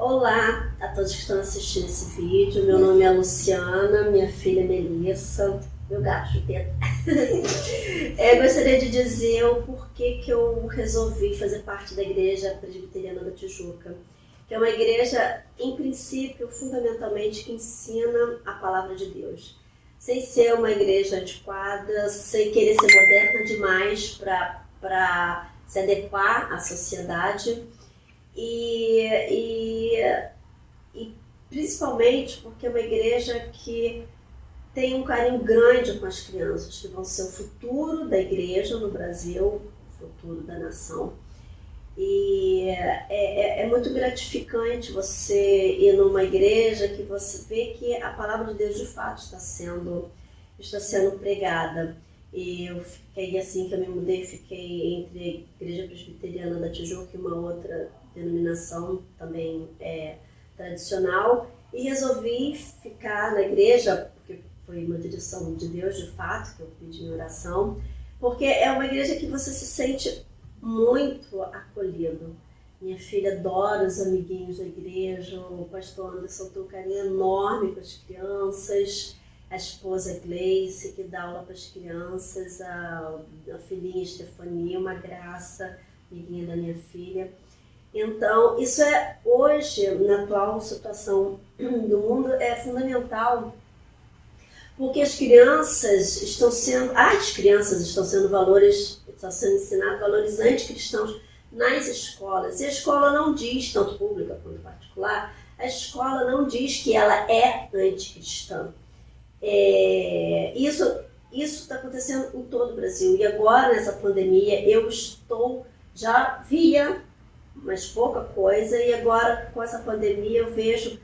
Olá a todos que estão assistindo esse vídeo. Meu nome é Luciana, minha filha é Melissa, meu gato Chupeta. Gostaria de dizer o porquê que eu resolvi fazer parte da Igreja Presbiteriana da Tijuca, que é uma igreja, em princípio, fundamentalmente, que ensina a palavra de Deus. Sem ser uma igreja antiquada, sem querer ser moderna demais para se adequar à sociedade. E principalmente porque é uma igreja que tem um carinho grande com as crianças, que vão ser o futuro da igreja no Brasil, o futuro da nação. E é muito gratificante você ir numa igreja que você vê que a palavra de Deus de fato está sendo pregada. E eu fiquei, assim que eu me mudei, fiquei entre a Igreja Presbiteriana da Tijuca e uma outra denominação também tradicional, e resolvi ficar na igreja, porque foi uma direção de Deus de fato, que eu pedi em oração, porque é uma igreja que você se sente muito acolhido. Minha filha adora os amiguinhos da igreja, o pastor Anderson tem um carinho enorme com as crianças, a esposa Gleice, que dá aula para as crianças, a filhinha Estefania, uma graça, amiguinha da minha filha. Então, isso hoje, na atual situação do mundo, é fundamental, porque as crianças estão sendo ensinados valores anticristãos nas escolas. E a escola não diz, tanto pública quanto particular, a escola não diz que ela é anticristã. Isso está acontecendo em todo o Brasil. E agora, nessa pandemia, já via, mas pouca coisa, e agora com essa pandemia eu vejo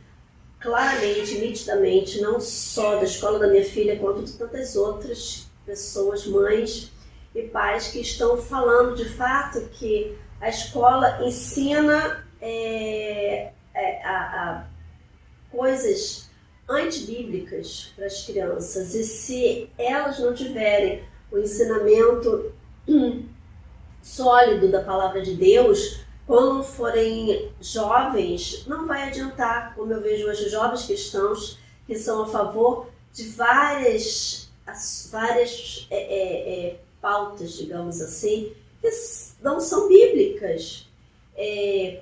claramente, nitidamente, não só da escola da minha filha, quanto de tantas outras pessoas, mães e pais, que estão falando de fato que a escola ensina coisas antibíblicas para as crianças, e se elas não tiverem o ensinamento sólido da palavra de Deus, quando forem jovens, não vai adiantar. Como eu vejo hoje jovens cristãos que são a favor de várias pautas, digamos assim, que não são bíblicas,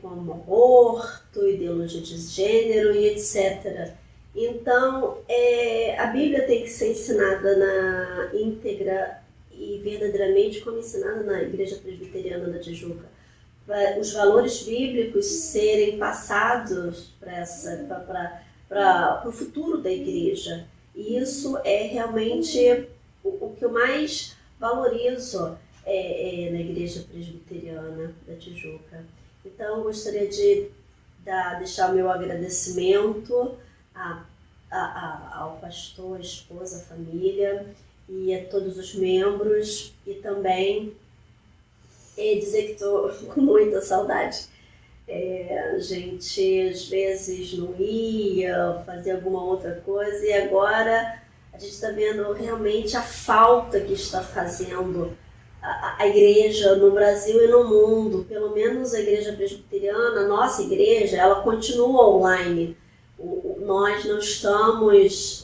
como aborto, ideologia de gênero e etc. Então, a Bíblia tem que ser ensinada na íntegra e verdadeiramente como ensinada na Igreja Presbiteriana da Tijuca. Os valores bíblicos serem passados para o futuro da igreja. E isso é realmente o que eu mais valorizo na Igreja Presbiteriana da Tijuca. Então, eu gostaria de deixar o meu agradecimento ao pastor, à esposa, à família e a todos os membros, e também dizer que estou com muita saudade. A gente às vezes não ia fazer alguma outra coisa, e agora a gente está vendo realmente a falta que está fazendo a igreja no Brasil e no mundo. Pelo menos a Igreja Presbiteriana, a nossa igreja, ela continua online. Nós não estamos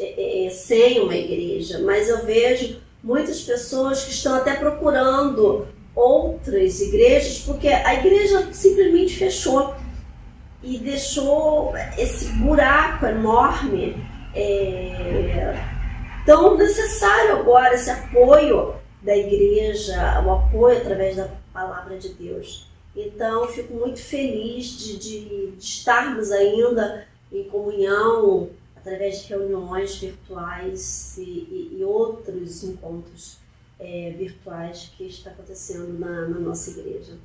sem uma igreja, mas eu vejo muitas pessoas que estão até procurando outras igrejas, porque a igreja simplesmente fechou e deixou esse buraco enorme, tão necessário agora, esse apoio da igreja, o apoio através da palavra de Deus. Então, fico muito feliz de estarmos ainda em comunhão através de reuniões virtuais e outros encontros virtuais que está acontecendo na nossa igreja.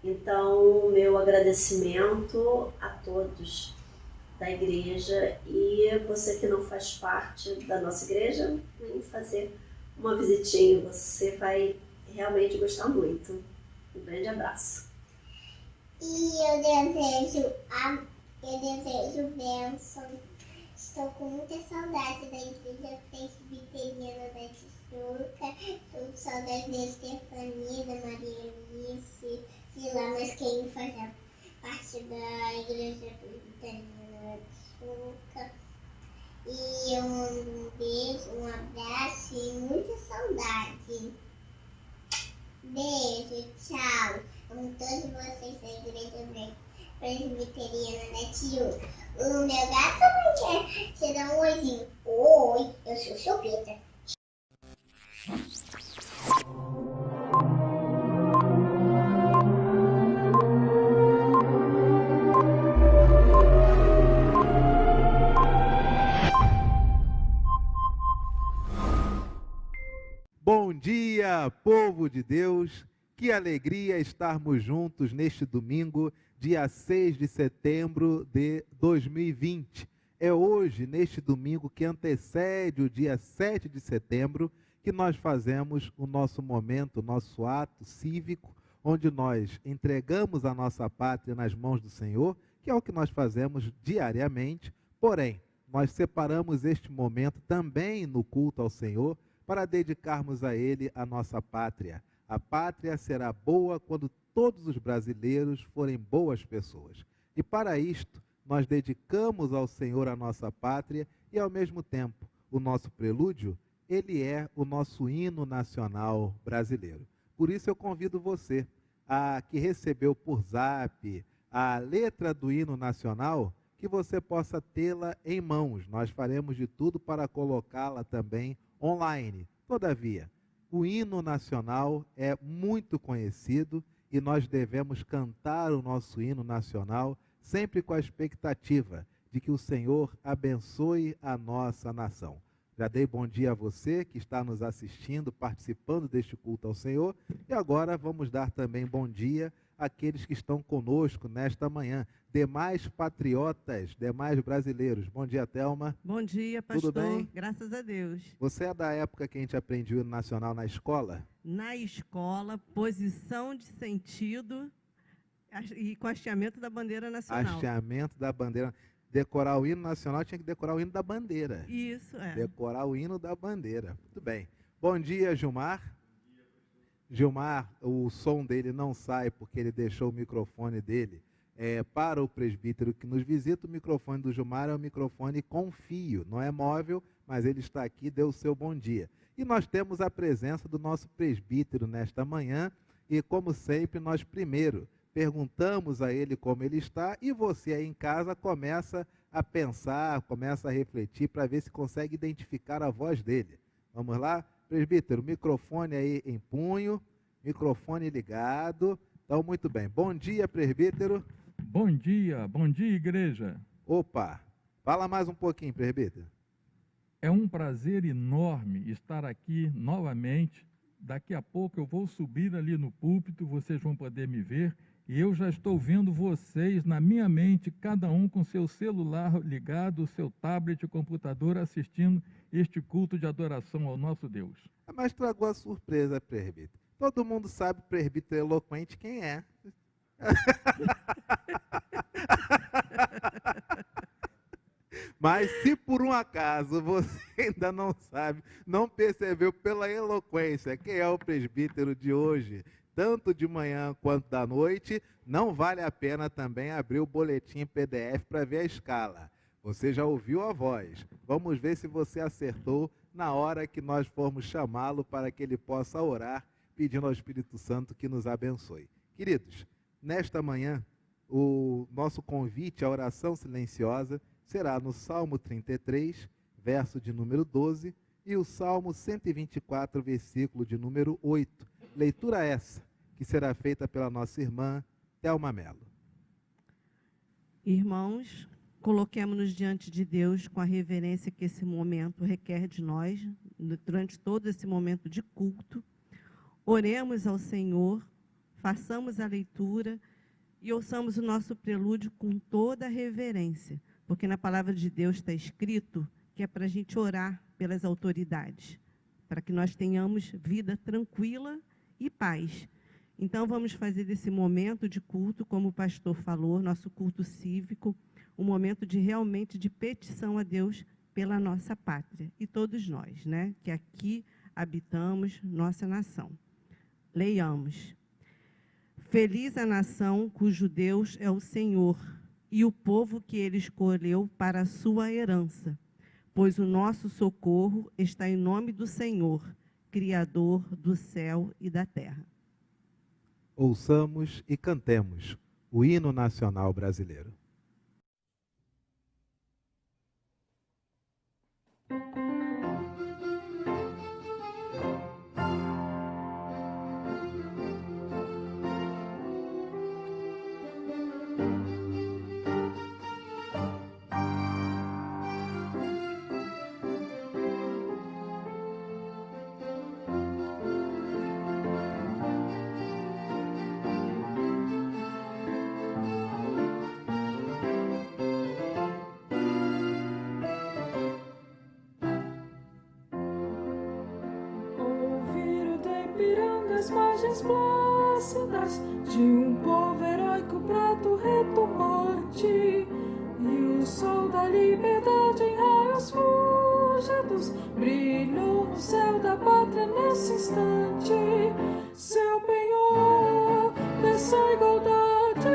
Então, meu agradecimento a todos da igreja, e você que não faz parte da nossa igreja, vem fazer uma visitinha, você vai realmente gostar muito. Um grande abraço. E eu desejo bênção. Estou com muita saudade da Igreja Presbiteriana da Tijuca. Estou com saudade da Estefania, da Maria Eunice, de lá, mas quem faz parte da Igreja Presbiteriana de Tijuca. E eu mando um beijo, um abraço e muita saudade. Beijo, tchau. Amo todos vocês da Igreja Presbiteriana da Tijuca. O meu gato também quer te dar um oizinho. Oi, eu sou Chupeta. Bom dia, povo de Deus! Que alegria estarmos juntos neste domingo, dia 6 de setembro de 2020. É hoje, neste domingo que antecede o dia 7 de setembro, que nós fazemos o nosso momento, o nosso ato cívico, onde nós entregamos a nossa pátria nas mãos do Senhor, que é o que nós fazemos diariamente. Porém, nós separamos este momento também no culto ao Senhor, para dedicarmos a Ele a nossa pátria. A pátria será boa quando todos os brasileiros forem boas pessoas. E para isto, nós dedicamos ao Senhor a nossa pátria e, ao mesmo tempo, o nosso prelúdio, ele é o nosso hino nacional brasileiro. Por isso eu convido você, que recebeu por zap a letra do hino nacional, que você possa tê-la em mãos. Nós faremos de tudo para colocá-la também online. Todavia, o hino nacional é muito conhecido e nós devemos cantar o nosso hino nacional sempre com a expectativa de que o Senhor abençoe a nossa nação. Já dei bom dia a você que está nos assistindo, participando deste culto ao Senhor, e agora vamos dar também bom dia àqueles que estão conosco nesta manhã, demais patriotas, demais brasileiros. Bom dia, Thelma. Bom dia, pastor. Tudo bem? Graças a Deus. Você é da época que a gente aprendia o hino nacional na escola? Na escola, posição de sentido e com hasteamento da bandeira nacional. Hasteamento da bandeira. Decorar o hino nacional tinha que decorar o hino da bandeira. Isso, é. Decorar o hino da bandeira. Muito bem. Bom dia, Gilmar. Gilmar, o som dele não sai porque ele deixou o microfone dele para o presbítero que nos visita. O microfone do Gilmar é um microfone com fio, não é móvel, mas ele está aqui, deu o seu bom dia. E nós temos a presença do nosso presbítero nesta manhã e, como sempre, nós primeiro perguntamos a ele como ele está e você aí em casa começa a pensar, começa a refletir para ver se consegue identificar a voz dele. Vamos lá? Presbítero, microfone aí em punho, microfone ligado. Então, muito bem. Bom dia, presbítero. Bom dia, igreja. Opa, fala mais um pouquinho, presbítero. É um prazer enorme estar aqui novamente. Daqui a pouco eu vou subir ali no púlpito, vocês vão poder me ver. E eu já estou vendo vocês na minha mente, cada um com seu celular ligado, seu tablet, computador, assistindo este culto de adoração ao nosso Deus. Mas tragou a surpresa, presbítero. Todo mundo sabe, presbítero eloquente, quem é. Mas se por um acaso você ainda não sabe, não percebeu pela eloquência quem é o presbítero de hoje, tanto de manhã quanto da noite, não vale a pena também abrir o boletim PDF para ver a escala. Você já ouviu a voz. Vamos ver se você acertou na hora que nós formos chamá-lo para que ele possa orar, pedindo ao Espírito Santo que nos abençoe. Queridos, nesta manhã, o nosso convite à oração silenciosa será no Salmo 33, verso de número 12, e o Salmo 124, versículo de número 8. Leitura essa, que será feita pela nossa irmã Thelma Mello. Irmãos, coloquemos-nos diante de Deus com a reverência que esse momento requer de nós, durante todo esse momento de culto. Oremos ao Senhor, façamos a leitura e ouçamos o nosso prelúdio com toda a reverência, porque na palavra de Deus está escrito que é para a gente orar pelas autoridades, para que nós tenhamos vida tranquila e paz. Então vamos fazer desse momento de culto, como o pastor falou, nosso culto cívico, um momento de realmente de petição a Deus pela nossa pátria e todos nós, né, que aqui habitamos nossa nação. Leiamos. Feliz a nação cujo Deus é o Senhor, e o povo que ele escolheu para a sua herança, pois o nosso socorro está em nome do Senhor, Criador do céu e da terra. Ouçamos e cantemos o hino nacional brasileiro. As margens plácidas de um povo heróico, prato retumbante, e o sol da liberdade em raios fúlgidos brilhou no céu da pátria nesse instante. Seu penhor dessa igualdade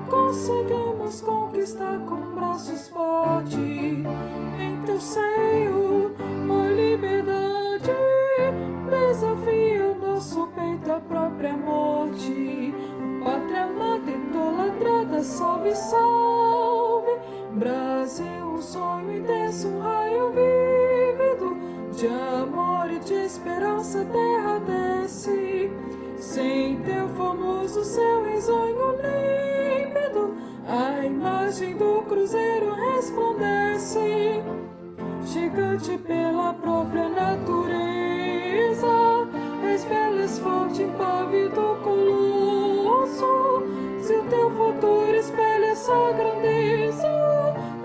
conseguimos conquistar com braços fortes. Em teu seio, mãe liberdade, desafia o nosso peito à própria morte. Pátria amada, idolatrada, salve, salve. Brasil, um sonho intenso, um raio vívido de amor e de esperança, terra desce. Sem teu famoso céu risonho límpido, a imagem do cruzeiro resplandece. Gigante pela própria natureza, espelas forte, impávido colosso. Se o teu futuro espelha essa grandeza,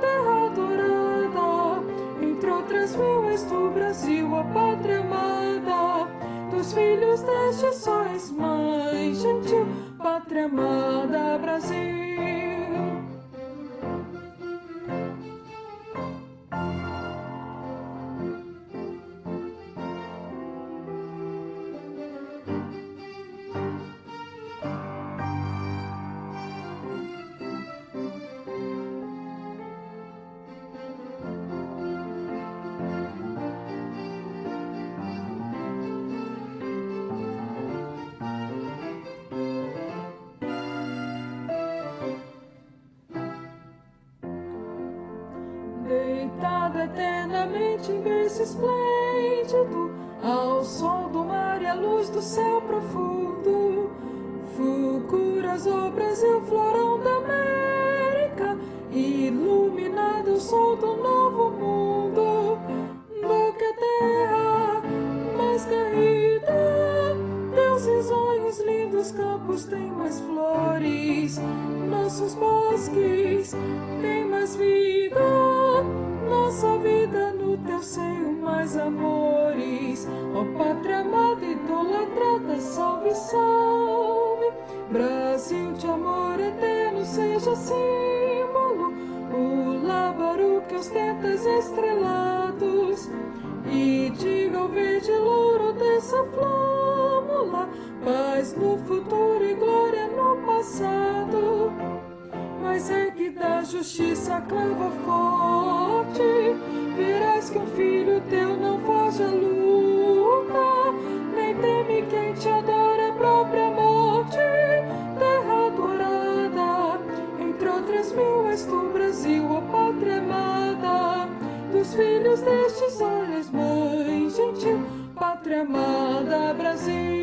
terra dourada, entre outras mil és tu, Brasil, a pátria amada. Dos filhos deste sóis mãe gentil, pátria amada, Brasil. Deitado eternamente em berço esplêndido, ao sol do mar e à luz do céu profundo, fulguras o Brasil, florão da América, iluminado o sol do novo mundo. Do que a terra mais caída, teus risonhos lindos campos têm mais flores, nossos bosques têm mais vida, nossa vida no teu seio mais amores. Ó pátria amada, idolatrada, salve, salve. Brasil de amor eterno, seja símbolo o lábaro que ostenta as estrelados, e diga ao verde louro dessa flâmula, paz no futuro e glória no passado. Mas é que da justiça clava forte, verás que um filho teu não foge à luta, nem teme quem te adora a própria morte. Terra dourada, entre outras mil és tu, Brasil, a pátria amada. Dos filhos destes olhos, mãe gentil, pátria amada, Brasil.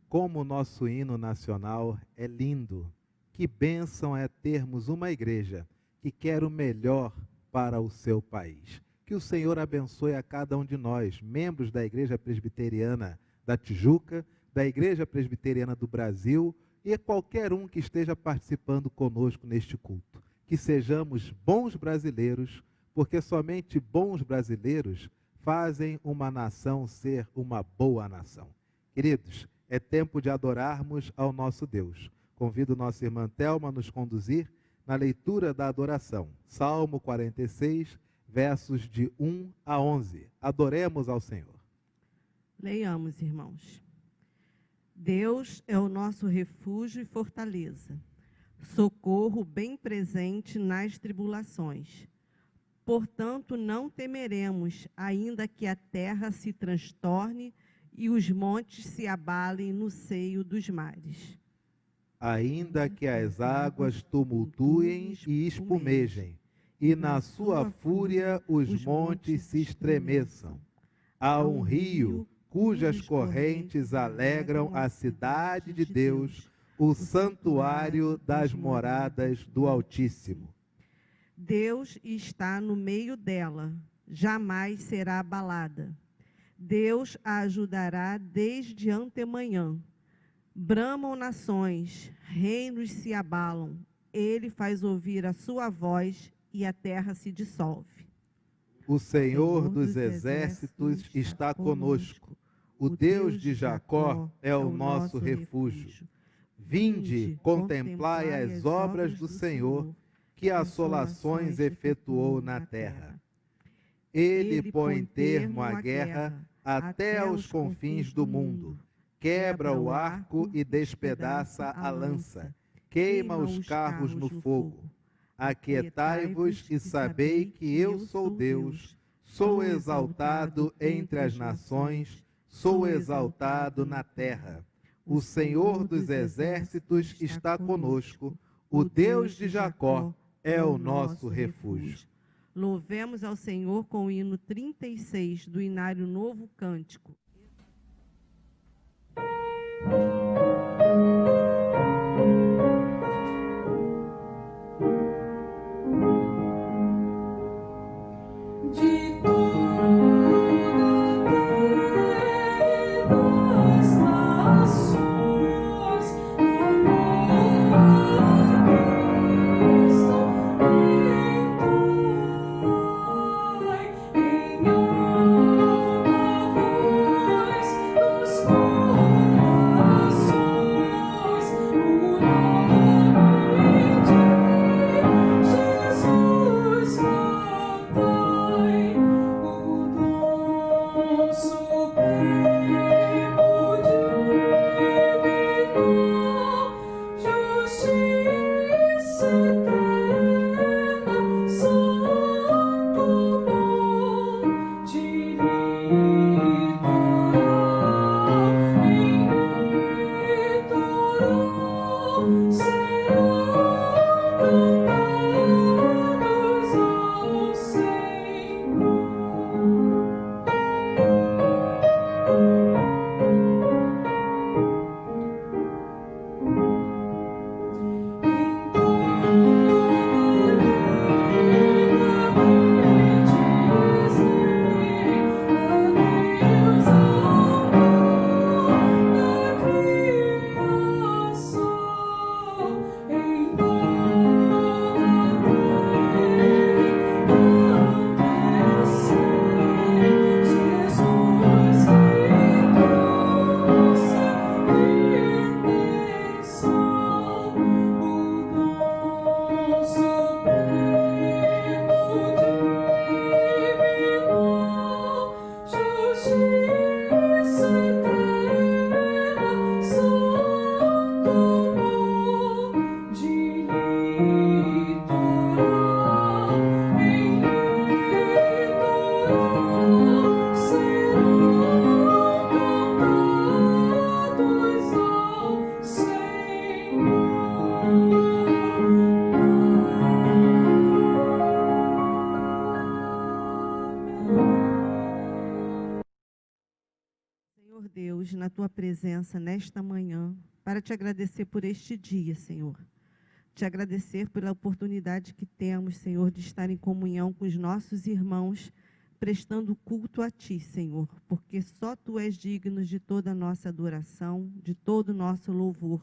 Como o nosso hino nacional é lindo. Que bênção é termos uma igreja que quer o melhor para o seu país. Que o Senhor abençoe a cada um de nós, membros da Igreja Presbiteriana da Tijuca, da Igreja Presbiteriana do Brasil e qualquer um que esteja participando conosco neste culto. Que sejamos bons brasileiros, porque somente bons brasileiros fazem uma nação ser uma boa nação. Queridos, É tempo de adorarmos ao nosso Deus. Convido nossa irmã Thelma a nos conduzir na leitura da adoração. Salmo 46, versos de 1 a 11. Adoremos ao Senhor. Leiamos, irmãos. Deus é o nosso refúgio e fortaleza, socorro bem presente nas tribulações. Portanto, não temeremos, ainda que a terra se transtorne e os montes se abalem no seio dos mares. Ainda que as águas tumultuem e espumejem, e na sua fúria os montes se estremeçam. Há um rio cujas correntes alegram a cidade de Deus, o santuário das moradas do Altíssimo. Deus está no meio dela, jamais será abalada. Deus a ajudará desde antemanhã. Bramam nações, reinos se abalam. Ele faz ouvir a sua voz e a terra se dissolve. O Senhor dos exércitos está conosco. O Deus de Jacó é o nosso refúgio. Vinde, contemplai as obras do Senhor, que assolações efetuou na terra. Ele põe termo à guerra até aos confins do mundo. Quebra o arco e despedaça a lança. Queima os carros no fogo. Aquietai-vos e sabei que eu sou Deus. Sou exaltado entre as nações, sou exaltado na terra. O Senhor dos exércitos está conosco. O Deus de Jacó é o nosso refúgio. Louvemos ao Senhor com o hino 36 do Inário Novo Cântico. Senhor Deus, na tua presença nesta manhã, para te agradecer por este dia, Senhor. Te agradecer pela oportunidade que temos, Senhor, de estar em comunhão com os nossos irmãos, prestando culto a ti, Senhor, porque só tu és digno de toda a nossa adoração, de todo o nosso louvor.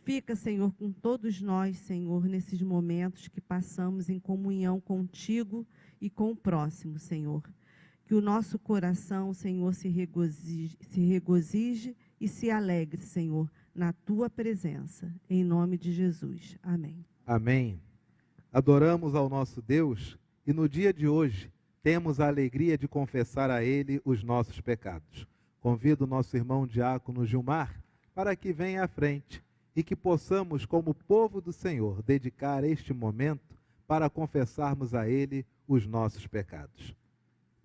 Fica, Senhor, com todos nós, Senhor, nesses momentos que passamos em comunhão contigo e com o próximo, Senhor. Que o nosso coração, Senhor, se regozije e se alegre, Senhor, na tua presença. Em nome de Jesus. Amém. Amém. Adoramos ao nosso Deus e no dia de hoje temos a alegria de confessar a Ele os nossos pecados. Convido o nosso irmão diácono Gilmar para que venha à frente e que possamos, como povo do Senhor, dedicar este momento para confessarmos a Ele os nossos pecados.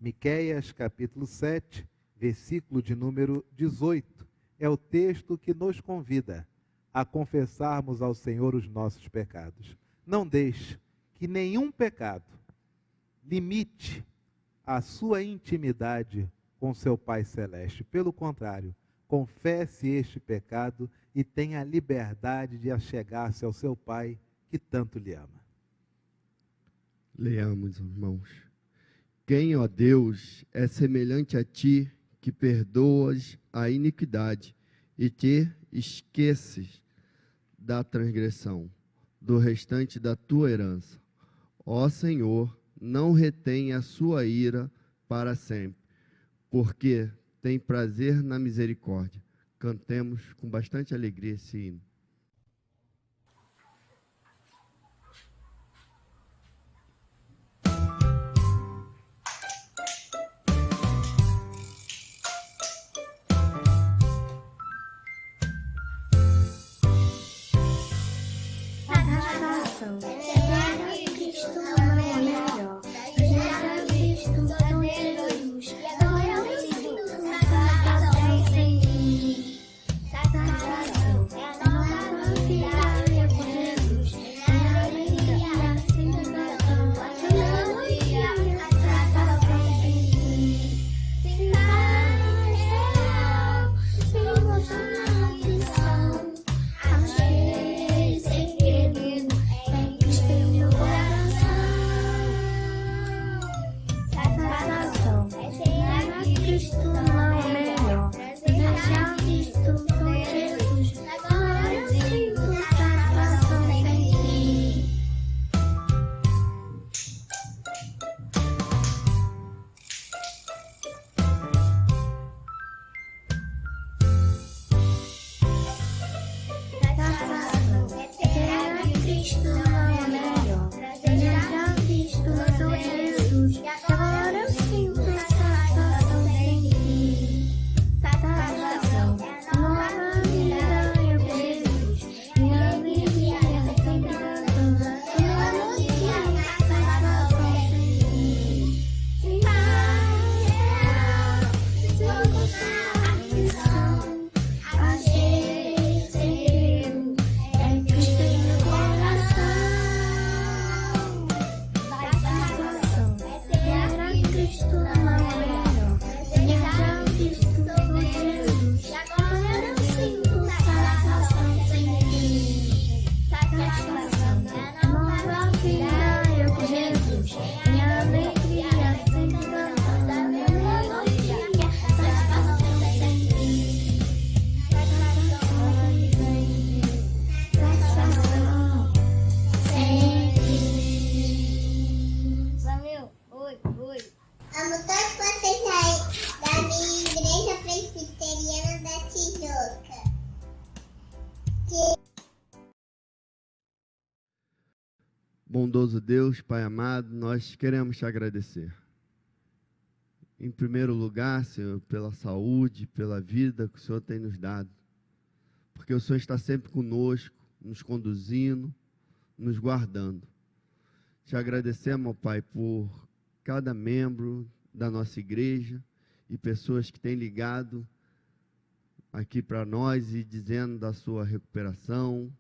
Miqueias, capítulo 7, versículo de número 18, é o texto que nos convida a confessarmos ao Senhor os nossos pecados. Não deixe que nenhum pecado limite a sua intimidade com seu Pai Celeste. Pelo contrário, confesse este pecado e tenha a liberdade de achegar-se ao seu Pai que tanto lhe ama. Leamos, irmãos. Quem, ó Deus, é semelhante a ti, que perdoas a iniquidade e te esqueces da transgressão, do restante da tua herança. Ó Senhor, não retém a sua ira para sempre, porque tem prazer na misericórdia. Cantemos com bastante alegria esse hino. Bondoso Deus, Pai amado, nós queremos te agradecer. Em primeiro lugar, Senhor, pela saúde, pela vida que o Senhor tem nos dado. Porque o Senhor está sempre conosco, nos conduzindo, nos guardando. Te agradecemos, ó Pai, por cada membro da nossa igreja e pessoas que têm ligado aqui para nós e dizendo da sua recuperação,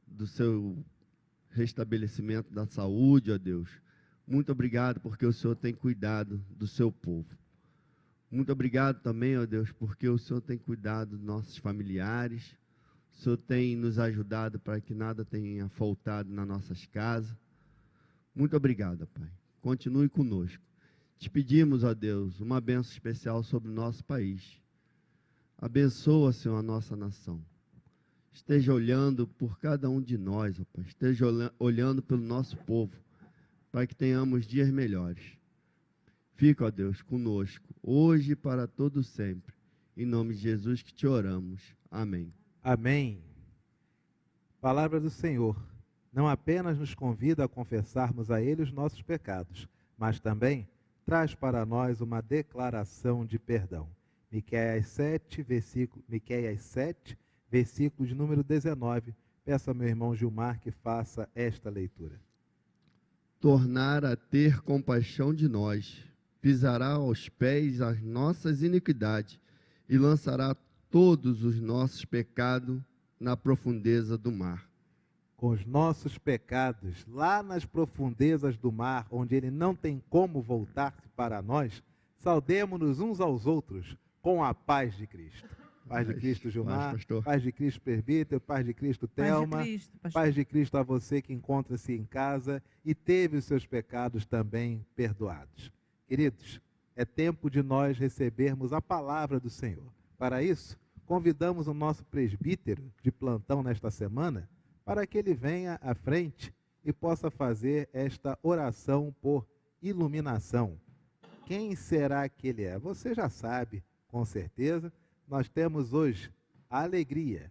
do seu restabelecimento da saúde, ó Deus. Muito obrigado porque o Senhor tem cuidado do seu povo. Muito obrigado também, ó Deus, porque o Senhor tem cuidado dos nossos familiares. O Senhor tem nos ajudado para que nada tenha faltado nas nossas casas. Muito obrigado, Pai. Continue conosco. Te pedimos, ó Deus, uma bênção especial sobre o nosso país. Abençoa, Senhor, a nossa nação. Esteja olhando por cada um de nós, ó Pai. Esteja olhando pelo nosso povo, para que tenhamos dias melhores. Fica, ó Deus, conosco, hoje e para todo sempre. Em nome de Jesus que te oramos. Amém. Amém. Palavra do Senhor. Não apenas nos convida a confessarmos a Ele os nossos pecados, mas também traz para nós uma declaração de perdão. Miqueias 7, versículo de número 19. Peço ao meu irmão Gilmar que faça esta leitura. Tornar a ter compaixão de nós, pisará aos pés as nossas iniquidades e lançará todos os nossos pecados na profundeza do mar. Com os nossos pecados, lá nas profundezas do mar, onde ele não tem como voltar-se para nós, saudemo-nos uns aos outros com a paz de Cristo. Paz de Cristo, Gilmar, paz de Cristo, presbítero, paz de Cristo, Thelma, paz de Cristo a você que encontra-se em casa e teve os seus pecados também perdoados. Queridos, é tempo de nós recebermos a palavra do Senhor. Para isso, convidamos o nosso presbítero de plantão nesta semana para que ele venha à frente e possa fazer esta oração por iluminação. Quem será que ele é? Você já sabe, com certeza. Nós temos hoje a alegria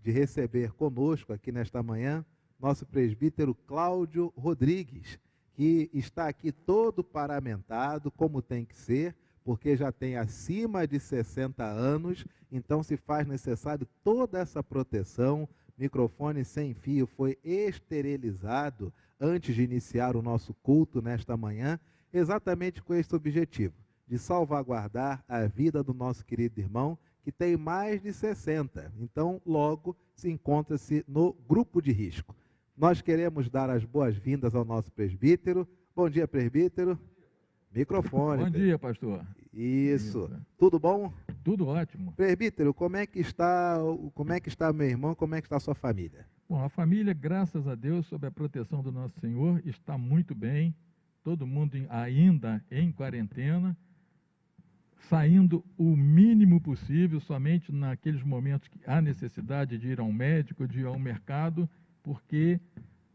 de receber conosco aqui nesta manhã nosso presbítero Cláudio Rodrigues, que está aqui todo paramentado, como tem que ser, porque já tem acima de 60 anos, então se faz necessário toda essa proteção. Microfone sem fio foi esterilizado antes de iniciar o nosso culto nesta manhã, exatamente com esse objetivo, de salvaguardar a vida do nosso querido irmão, que tem mais de 60, então logo se encontra-se no grupo de risco. Nós queremos dar as boas-vindas ao nosso presbítero. Bom dia, presbítero. Microfone. Bom dia, pastor. Isso. Tudo bom? Tudo ótimo. Presbítero, como é que está meu irmão, como é que está a sua família? Bom, a família, graças a Deus, sob a proteção do nosso Senhor, está muito bem. Todo mundo ainda em quarentena, saindo o mínimo possível, somente naqueles momentos que há necessidade de ir ao médico, de ir ao mercado, porque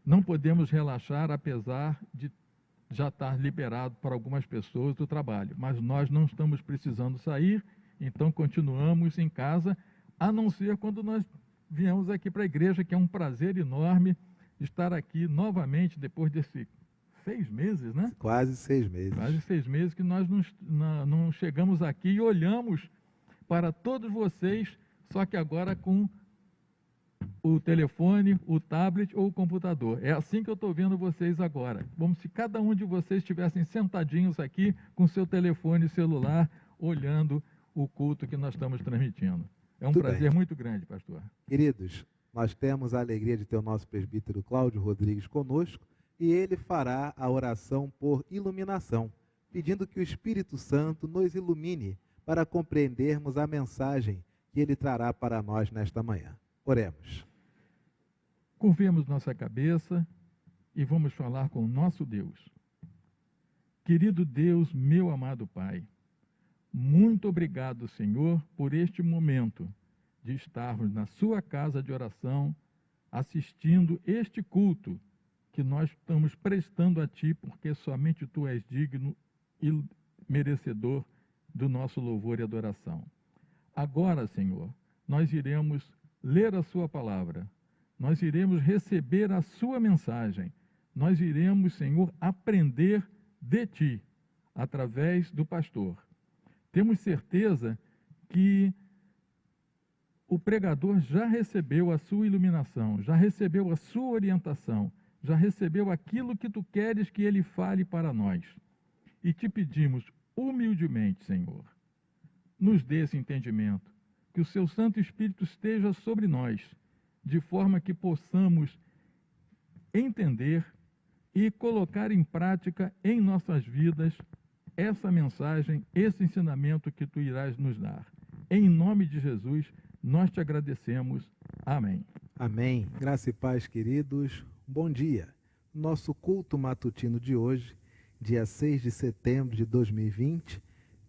não podemos relaxar, apesar de já estar liberado para algumas pessoas do trabalho. Mas nós não estamos precisando sair, então continuamos em casa, a não ser quando nós viemos aqui para a igreja, que é um prazer enorme estar aqui novamente, depois desses 6 meses, né? Quase 6 meses. Quase 6 meses que nós não chegamos aqui e olhamos para todos vocês, só que agora com o telefone, o tablet ou o computador. É assim que eu estou vendo vocês agora. Como se cada um de vocês estivessem sentadinhos aqui com seu telefone celular, olhando o culto que nós estamos transmitindo. É um prazer muito grande, pastor. Queridos, nós temos a alegria de ter o nosso presbítero Cláudio Rodrigues conosco, e ele fará a oração por iluminação, pedindo que o Espírito Santo nos ilumine para compreendermos a mensagem que ele trará para nós nesta manhã. Oremos. Curvemos nossa cabeça e vamos falar com o nosso Deus. Querido Deus, meu amado Pai, muito obrigado, Senhor, por este momento de estarmos na sua casa de oração, assistindo este culto que nós estamos prestando a Ti, porque somente Tu és digno e merecedor do nosso louvor e adoração. Agora, Senhor, nós iremos ler a Sua palavra, nós iremos receber a Sua mensagem, nós iremos, Senhor, aprender de Ti, através do pastor. Temos certeza que o pregador já recebeu a sua iluminação, já recebeu a sua orientação, já recebeu aquilo que Tu queres que ele fale para nós. E te pedimos humildemente, Senhor, nos dê esse entendimento, que o Seu Santo Espírito esteja sobre nós, de forma que possamos entender e colocar em prática em nossas vidas essa mensagem, esse ensinamento que Tu irás nos dar. Em nome de Jesus, nós te agradecemos. Amém. Amém. Graça e paz, queridos. Bom dia. Nosso culto matutino de hoje, dia 6 de setembro de 2020,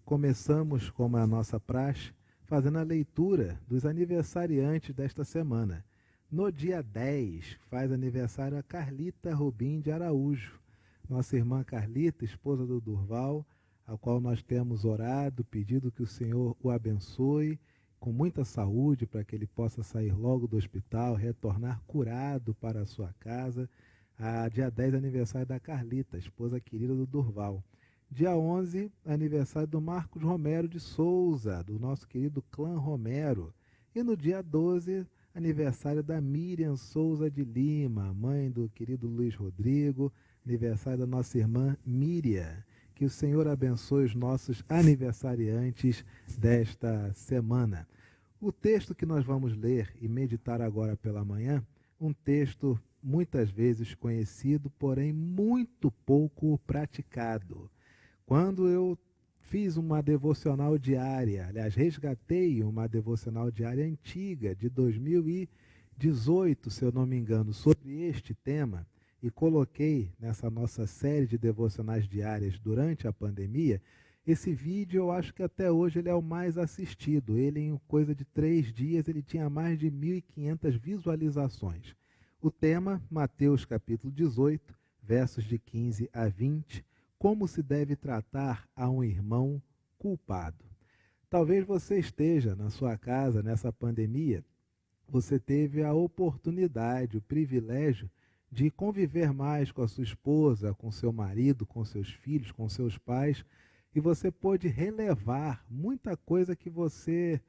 começamos, como é a nossa praxe, fazendo a leitura dos aniversariantes desta semana. No dia 10, faz aniversário a Carlita Robim de Araújo. Nossa irmã Carlita, esposa do Durval, a qual nós temos orado, pedido que o Senhor o abençoe com muita saúde, para que ele possa sair logo do hospital, retornar curado para a sua casa. Dia 10, aniversário da Carlita, esposa querida do Durval. Dia 11, aniversário do Marcos Romero de Souza, do nosso querido clã Romero. E no dia 12, aniversário da Miriam Souza de Lima, mãe do querido Luiz Rodrigo, aniversário da nossa irmã Miriam. Que o Senhor abençoe os nossos aniversariantes desta semana. O texto que nós vamos ler e meditar agora pela manhã, um texto muitas vezes conhecido, porém muito pouco praticado. Quando eu fiz uma devocional diária, aliás, resgatei uma devocional diária antiga, de 2018, se eu não me engano, sobre este tema, e coloquei nessa nossa série de devocionais diárias durante a pandemia, esse vídeo eu acho que até hoje ele é o mais assistido. Ele, em coisa de 3 dias, ele tinha mais de 1.500 visualizações. O tema, Mateus capítulo 18, versos de 15 a 20, como se deve tratar a um irmão culpado. Talvez você esteja na sua casa nessa pandemia, você teve a oportunidade, o privilégio de conviver mais com a sua esposa, com seu marido, com seus filhos, com seus pais, e você pôde relevar muita coisa que você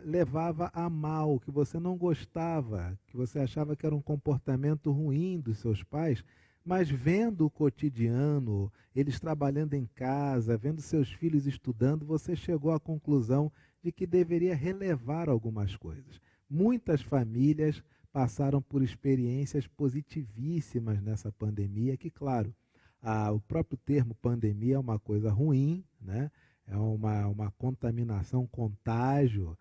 levava a mal, que você não gostava, que você achava que era um comportamento ruim dos seus pais, mas vendo o cotidiano, eles trabalhando em casa, vendo seus filhos estudando, você chegou à conclusão de que deveria relevar algumas coisas. Muitas famílias passaram por experiências positivíssimas nessa pandemia, que, claro, o próprio termo pandemia é uma coisa ruim, né? É uma contaminação, contágio.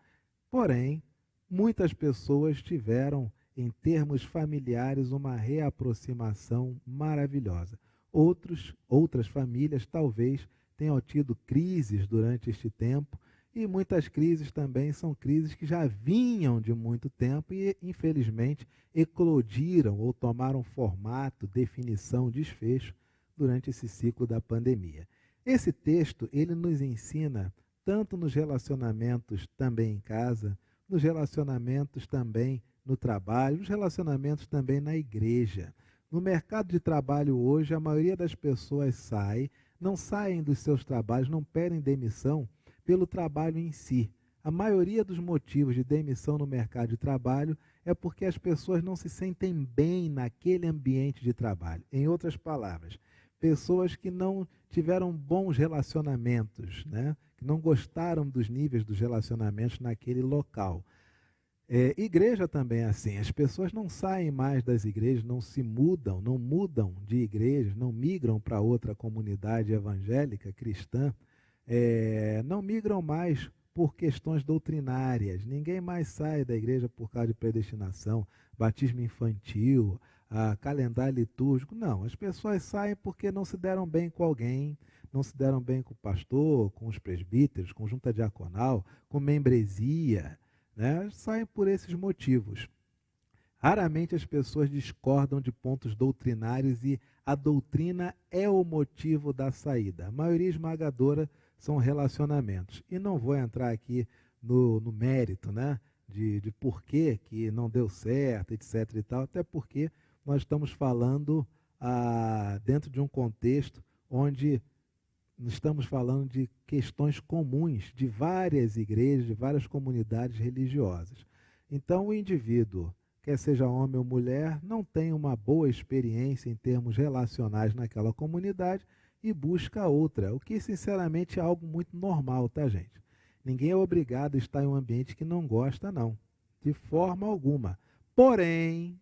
Porém, muitas pessoas tiveram, em termos familiares, uma reaproximação maravilhosa. Outras famílias talvez tenham tido crises durante este tempo, e muitas crises também são crises que já vinham de muito tempo e, infelizmente, eclodiram ou tomaram formato, definição, desfecho durante esse ciclo da pandemia. Esse texto, ele nos ensina, tanto nos relacionamentos também em casa, nos relacionamentos também no trabalho, nos relacionamentos também na igreja. No mercado de trabalho hoje, a maioria das pessoas não saem dos seus trabalhos, não pedem demissão pelo trabalho em si. A maioria dos motivos de demissão no mercado de trabalho é porque as pessoas não se sentem bem naquele ambiente de trabalho. Em outras palavras, pessoas que não tiveram bons relacionamentos, né? Que não gostaram dos níveis dos relacionamentos naquele local. Igreja também é assim, as pessoas não saem mais das igrejas, não mudam de igrejas, não migram para outra comunidade evangélica, cristã, não migram mais por questões doutrinárias. Ninguém mais sai da igreja por causa de predestinação, batismo infantil, calendário litúrgico. Não, as pessoas saem porque não se deram bem com alguém, não se deram bem com o pastor, com os presbíteros, com junta diaconal, com membresia, né? Saem por esses motivos. Raramente as pessoas discordam de pontos doutrinários e a doutrina é o motivo da saída. A maioria esmagadora são relacionamentos. E não vou entrar aqui no mérito, né, de por que não deu certo, etc. e tal, até porque nós estamos falando dentro de um contexto onde estamos falando de questões comuns de várias igrejas, de várias comunidades religiosas. Então, o indivíduo, quer seja homem ou mulher, não tem uma boa experiência em termos relacionais naquela comunidade e busca outra, o que, sinceramente, é algo muito normal, tá, gente? Ninguém é obrigado a estar em um ambiente que não gosta, não, de forma alguma. Porém,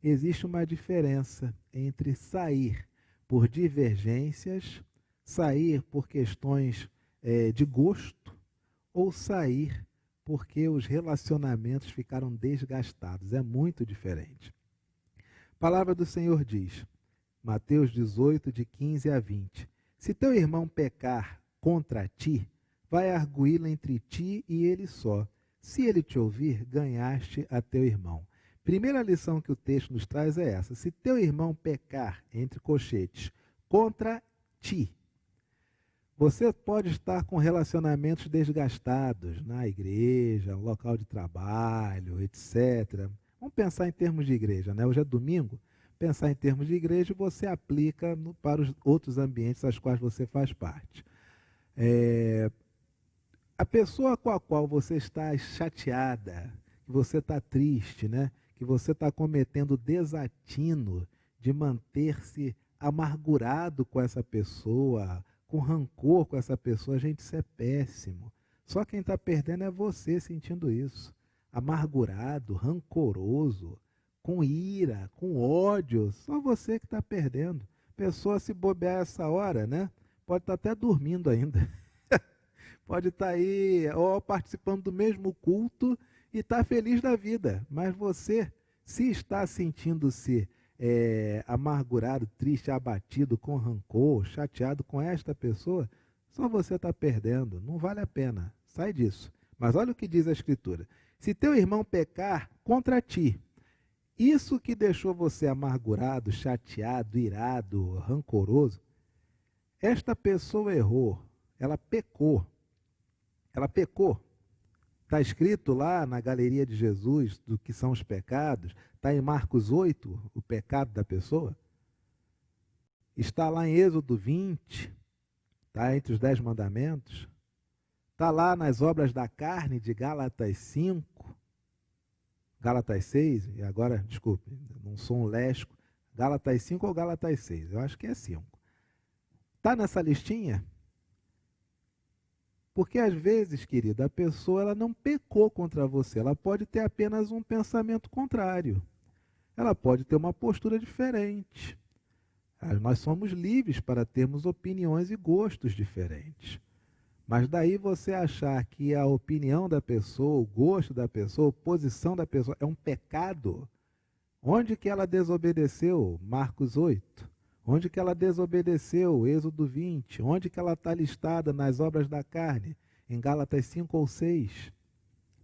existe uma diferença entre sair por divergências, sair por questões de gosto ou sair porque os relacionamentos ficaram desgastados. É muito diferente. A palavra do Senhor diz, Mateus 18, de 15 a 20, se teu irmão pecar contra ti, vai arguí-lo entre ti e ele só. Se ele te ouvir, ganhaste a teu irmão. Primeira lição que o texto nos traz é essa. Se teu irmão pecar, entre colchetes, contra ti, Você pode estar com relacionamentos desgastados na igreja, no local de trabalho, etc. Vamos pensar em termos de igreja, né? Hoje é domingo. Pensar em termos de igreja, você aplica para os outros ambientes aos quais você faz parte. A pessoa com a qual você está chateada, que você está triste, né? Que você está cometendo desatino de manter-se amargurado com essa pessoa, com rancor com essa pessoa, gente, isso é péssimo. Só quem está perdendo é você sentindo isso. Amargurado, rancoroso, com ira, com ódio, só você que está perdendo. Pessoa se bobear essa hora, né? Pode estar até dormindo ainda. Pode estar aí, ou participando do mesmo culto e estar feliz da vida. Mas você, se está sentindo-se amargurado, triste, abatido, com rancor, chateado com esta pessoa, só você está perdendo. Não vale a pena. Sai disso. Mas olha o que diz a Escritura. Se teu irmão pecar contra ti, isso que deixou você amargurado, chateado, irado, rancoroso, esta pessoa errou, ela pecou. Ela pecou. Está escrito lá na galeria de Jesus do que são os pecados. Está em Marcos 8, o pecado da pessoa. Está lá em Êxodo 20, está entre os 10 mandamentos. Está lá nas obras da carne de Gálatas 5, Gálatas 6, e agora, desculpe, não sou um lesco, Gálatas 5 ou Gálatas 6, eu acho que é 5. Está nessa listinha? Porque às vezes, querida, a pessoa ela não pecou contra você, ela pode ter apenas um pensamento contrário. Ela pode ter uma postura diferente. Nós somos livres para termos opiniões e gostos diferentes. Mas daí você achar que a opinião da pessoa, o gosto da pessoa, a posição da pessoa é um pecado, onde que ela desobedeceu? Marcos 8. Onde que ela desobedeceu? Êxodo 20. Onde que ela está listada nas obras da carne? Em Gálatas 5 ou 6.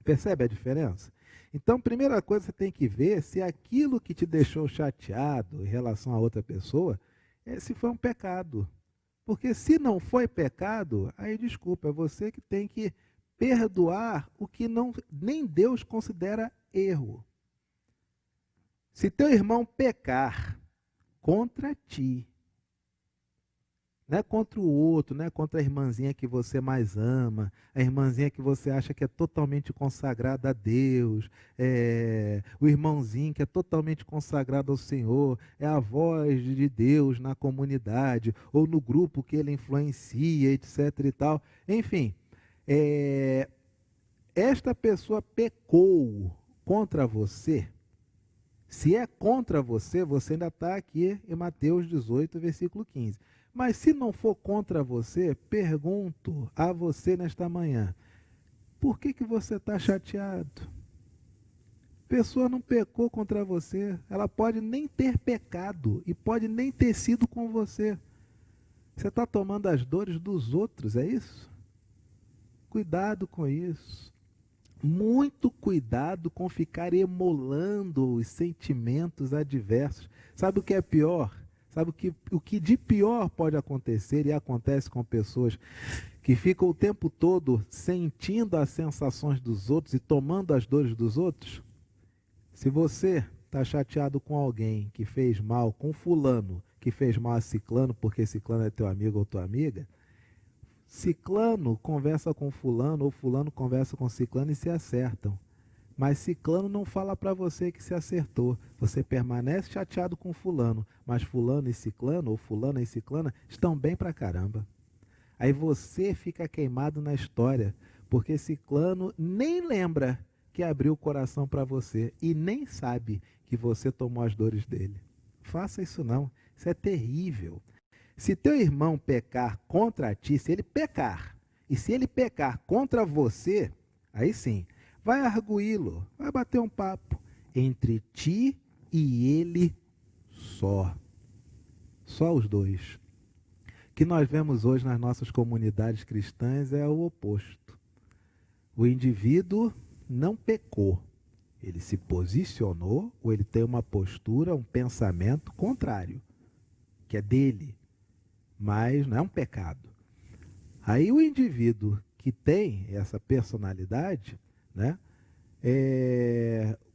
Percebe a diferença? Então, primeira coisa, você tem que ver se aquilo que te deixou chateado em relação a outra pessoa, se foi um pecado. Porque se não foi pecado, aí desculpa, é você que tem que perdoar o que nem Deus considera erro. Se teu irmão pecar contra ti, não é contra o outro, não é contra a irmãzinha que você mais ama, a irmãzinha que você acha que é totalmente consagrada a Deus, o irmãozinho que é totalmente consagrado ao Senhor, é a voz de Deus na comunidade, ou no grupo que ele influencia, etc. e tal. Enfim, esta pessoa pecou contra você. Se é contra você, você ainda está aqui em Mateus 18, versículo 15. Mas se não for contra você, pergunto a você nesta manhã, por que você está chateado? A pessoa não pecou contra você, ela pode nem ter pecado e pode nem ter sido com você. Você está tomando as dores dos outros, é isso? Cuidado com isso. Muito cuidado com ficar emolando os sentimentos adversos. Sabe o que é pior? Sabe o que de pior pode acontecer e acontece com pessoas que ficam o tempo todo sentindo as sensações dos outros e tomando as dores dos outros? Se você está chateado com alguém que fez mal, com fulano que fez mal a ciclano, porque ciclano é teu amigo ou tua amiga, ciclano conversa com fulano ou fulano conversa com ciclano e se acertam. Mas ciclano não fala para você que se acertou. Você permanece chateado com fulano, mas fulano e ciclano, ou fulana e ciclana, estão bem pra caramba. Aí você fica queimado na história, porque ciclano nem lembra que abriu o coração para você e nem sabe que você tomou as dores dele. Faça isso não, isso é terrível. Se teu irmão pecar contra ti, se ele pecar, e se ele pecar contra você, aí sim, vai arguí-lo, vai bater um papo entre ti e ele só. Só os dois. O que nós vemos hoje nas nossas comunidades cristãs é o oposto. O indivíduo não pecou. Ele se posicionou ou ele tem uma postura, um pensamento contrário, que é dele, mas não é um pecado. Aí o indivíduo que tem essa personalidade, né,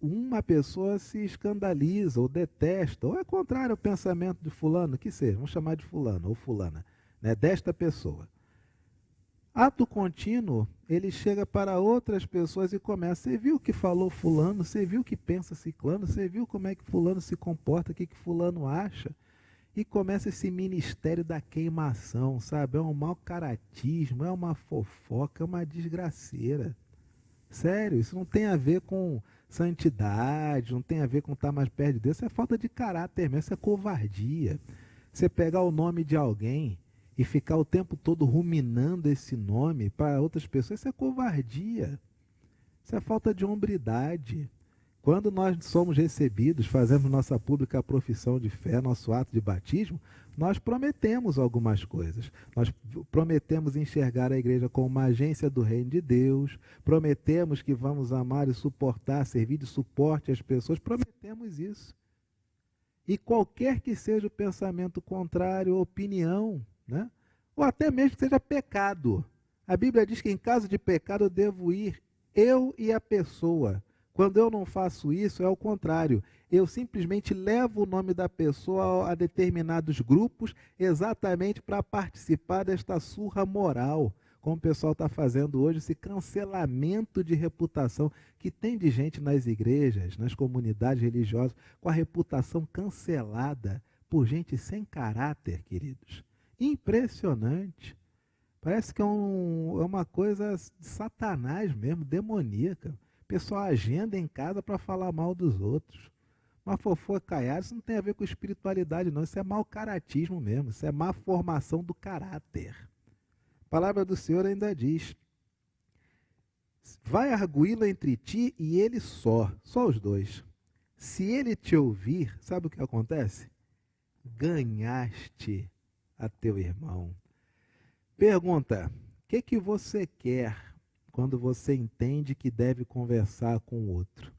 uma pessoa se escandaliza ou detesta, ou é contrário ao pensamento de fulano, que seja, vamos chamar de fulano ou fulana, né, desta pessoa. Ato contínuo, ele chega para outras pessoas e começa, você viu o que falou fulano, você viu o que pensa ciclano, você viu como é que fulano se comporta, o que fulano acha? E começa esse ministério da queimação, sabe? É um mau caratismo, é uma fofoca, é uma desgraceira. Sério, isso não tem a ver com santidade, não tem a ver com estar mais perto de Deus, isso é falta de caráter mesmo, isso é covardia. Você pegar o nome de alguém e ficar o tempo todo ruminando esse nome para outras pessoas, isso é covardia. Isso é falta de hombridade. Quando nós somos recebidos, fazemos nossa pública profissão de fé, nosso ato de batismo, nós prometemos algumas coisas. Nós prometemos enxergar a igreja como uma agência do reino de Deus, prometemos que vamos amar e suportar, servir de suporte às pessoas, prometemos isso. E qualquer que seja o pensamento contrário, opinião, né? Ou até mesmo que seja pecado. A Bíblia diz que em caso de pecado eu devo ir, eu e a pessoa. Quando eu não faço isso, é o contrário. Eu simplesmente levo o nome da pessoa a determinados grupos exatamente para participar desta surra moral, como o pessoal está fazendo hoje, esse cancelamento de reputação que tem de gente nas igrejas, nas comunidades religiosas, com a reputação cancelada por gente sem caráter, queridos. Impressionante. Parece que é uma coisa de Satanás mesmo, demoníaca. O pessoal agenda em casa para falar mal dos outros. Uma fofocaiada, isso não tem a ver com espiritualidade não, isso é mau caratismo mesmo, isso é má formação do caráter. A palavra do Senhor ainda diz, vai arguí-la entre ti e ele só os dois. Se ele te ouvir, sabe o que acontece? Ganhaste a teu irmão. Pergunta, o que você quer quando você entende que deve conversar com o outro?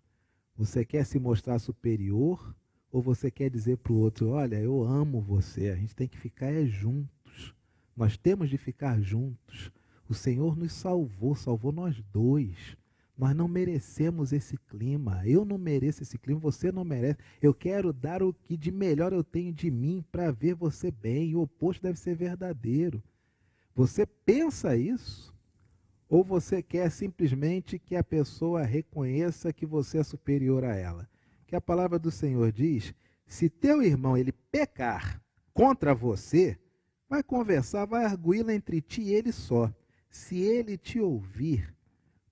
Você quer se mostrar superior ou você quer dizer para o outro, olha, eu amo você, a gente tem que ficar juntos. Nós temos de ficar juntos. O Senhor nos salvou nós dois. Nós não merecemos esse clima. Eu não mereço esse clima, você não merece. Eu quero dar o que de melhor eu tenho de mim para ver você bem. O oposto deve ser verdadeiro. Você pensa isso? Ou você quer simplesmente que a pessoa reconheça que você é superior a ela? Que a palavra do Senhor diz, se teu irmão ele pecar contra você, vai conversar, vai arguí-la entre ti e ele só. Se ele te ouvir,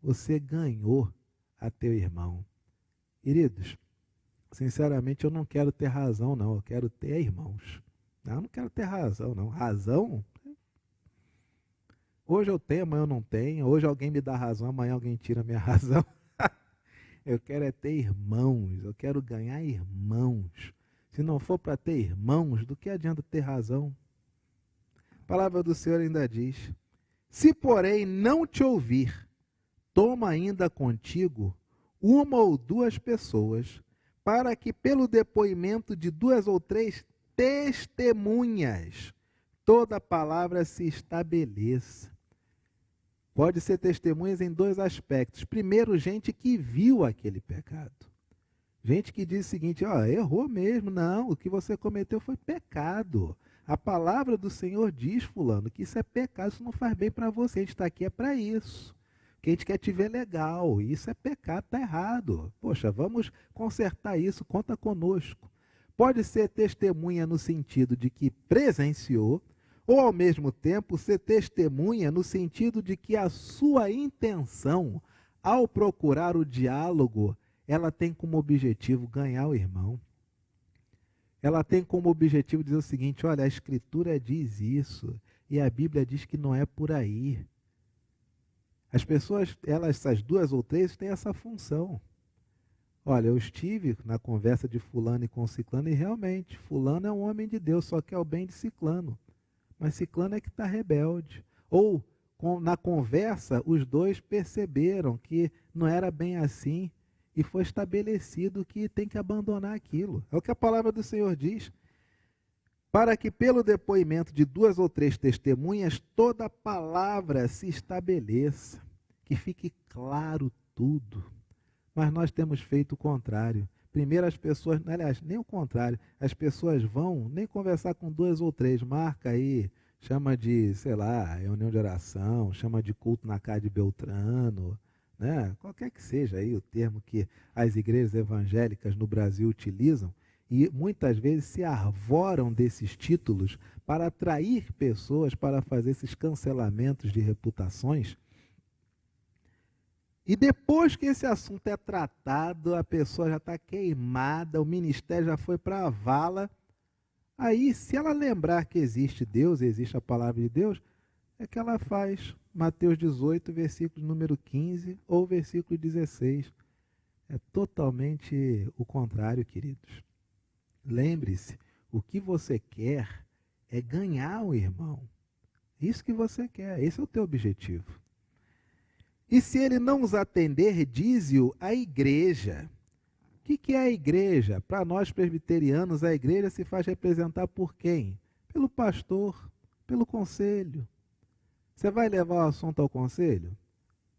você ganhou a teu irmão. Queridos, sinceramente eu não quero ter razão não, eu quero ter irmãos. Eu não quero ter razão não. Razão? Hoje eu tenho, amanhã eu não tenho. Hoje alguém me dá razão, amanhã alguém tira a minha razão. Eu quero é ter irmãos, eu quero ganhar irmãos. Se não for para ter irmãos, do que adianta ter razão? A palavra do Senhor ainda diz, se porém não te ouvir, toma ainda contigo uma ou duas pessoas, para que pelo depoimento de 2 ou 3 testemunhas, toda palavra se estabeleça. Pode ser testemunhas em 2 aspectos. Primeiro, gente que viu aquele pecado. Gente que diz o seguinte, errou mesmo, não, o que você cometeu foi pecado. A palavra do Senhor diz, fulano, que isso é pecado, isso não faz bem para você, a gente está aqui é para isso. Que a gente quer te ver legal, isso é pecado, está errado. Poxa, vamos consertar isso, conta conosco. Pode ser testemunha no sentido de que presenciou, ou ao mesmo tempo ser testemunha no sentido de que a sua intenção, ao procurar o diálogo, ela tem como objetivo ganhar o irmão. Ela tem como objetivo dizer o seguinte, olha, a Escritura diz isso, e a Bíblia diz que não é por aí. As pessoas, essas 2 ou 3, têm essa função. Olha, eu estive na conversa de fulano e com ciclano, e realmente, fulano é um homem de Deus, só quer o bem de ciclano. Mas ciclano é que está rebelde. Ou, na conversa, os 2 perceberam que não era bem assim, e foi estabelecido que tem que abandonar aquilo. É o que a palavra do Senhor diz. para que pelo depoimento de 2 ou 3 testemunhas toda palavra se estabeleça, que fique claro tudo. Mas nós temos feito o contrário. Primeiro as pessoas, aliás, nem o contrário, as pessoas vão nem conversar com 2 ou 3, marca aí, chama de, sei lá, reunião de oração, chama de culto na casa de Beltrano, né? Qualquer que seja aí o termo que as igrejas evangélicas no Brasil utilizam, e muitas vezes se arvoram desses títulos para atrair pessoas para fazer esses cancelamentos de reputações. E depois que esse assunto é tratado, a pessoa já está queimada, o ministério já foi para a vala. Aí, se ela lembrar que existe Deus, existe a palavra de Deus, é que ela faz Mateus 18, versículo número 15 ou versículo 16. É totalmente o contrário, queridos. Lembre-se, o que você quer é ganhar o irmão. Isso que você quer, esse é o teu objetivo. E se ele não os atender, dize-o à igreja. O que é a igreja? Para nós presbiterianos, a igreja se faz representar por quem? Pelo pastor, pelo conselho. Você vai levar o assunto ao conselho?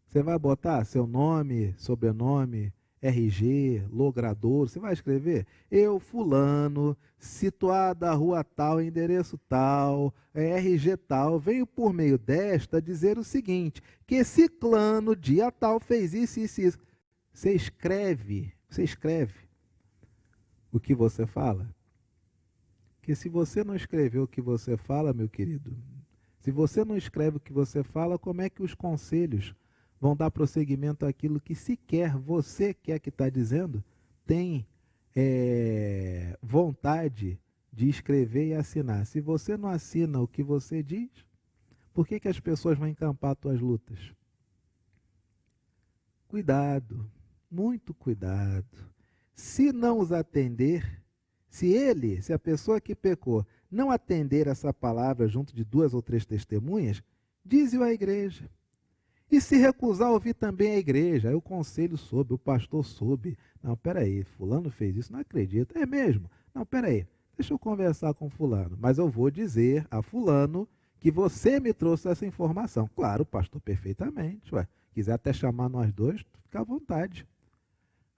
Você vai botar seu nome, sobrenome, RG, logradouro, você vai escrever? Eu, fulano, situado à rua tal, endereço tal, RG tal, venho por meio desta dizer o seguinte, que ciclano, dia tal, fez isso, isso, isso. Você escreve o que você fala? Porque se você não escrever o que você fala, meu querido, se você não escreve o que você fala, como é que os conselhos vão dar prosseguimento àquilo que sequer você quer que está dizendo, tem vontade de escrever e assinar? Se você não assina o que você diz, por que as pessoas vão encampar as tuas lutas? Cuidado, muito cuidado. Se não os atender, se a pessoa que pecou, não atender essa palavra junto de 2 ou 3 testemunhas, dize-o à igreja. E se recusar a ouvir também a igreja, aí o conselho soube, o pastor soube. Não, peraí, fulano fez isso, não acredito. É mesmo? Não, peraí, deixa eu conversar com fulano. Mas eu vou dizer a fulano que você me trouxe essa informação. Claro, pastor, perfeitamente. Ué, quiser até chamar nós dois, fica à vontade.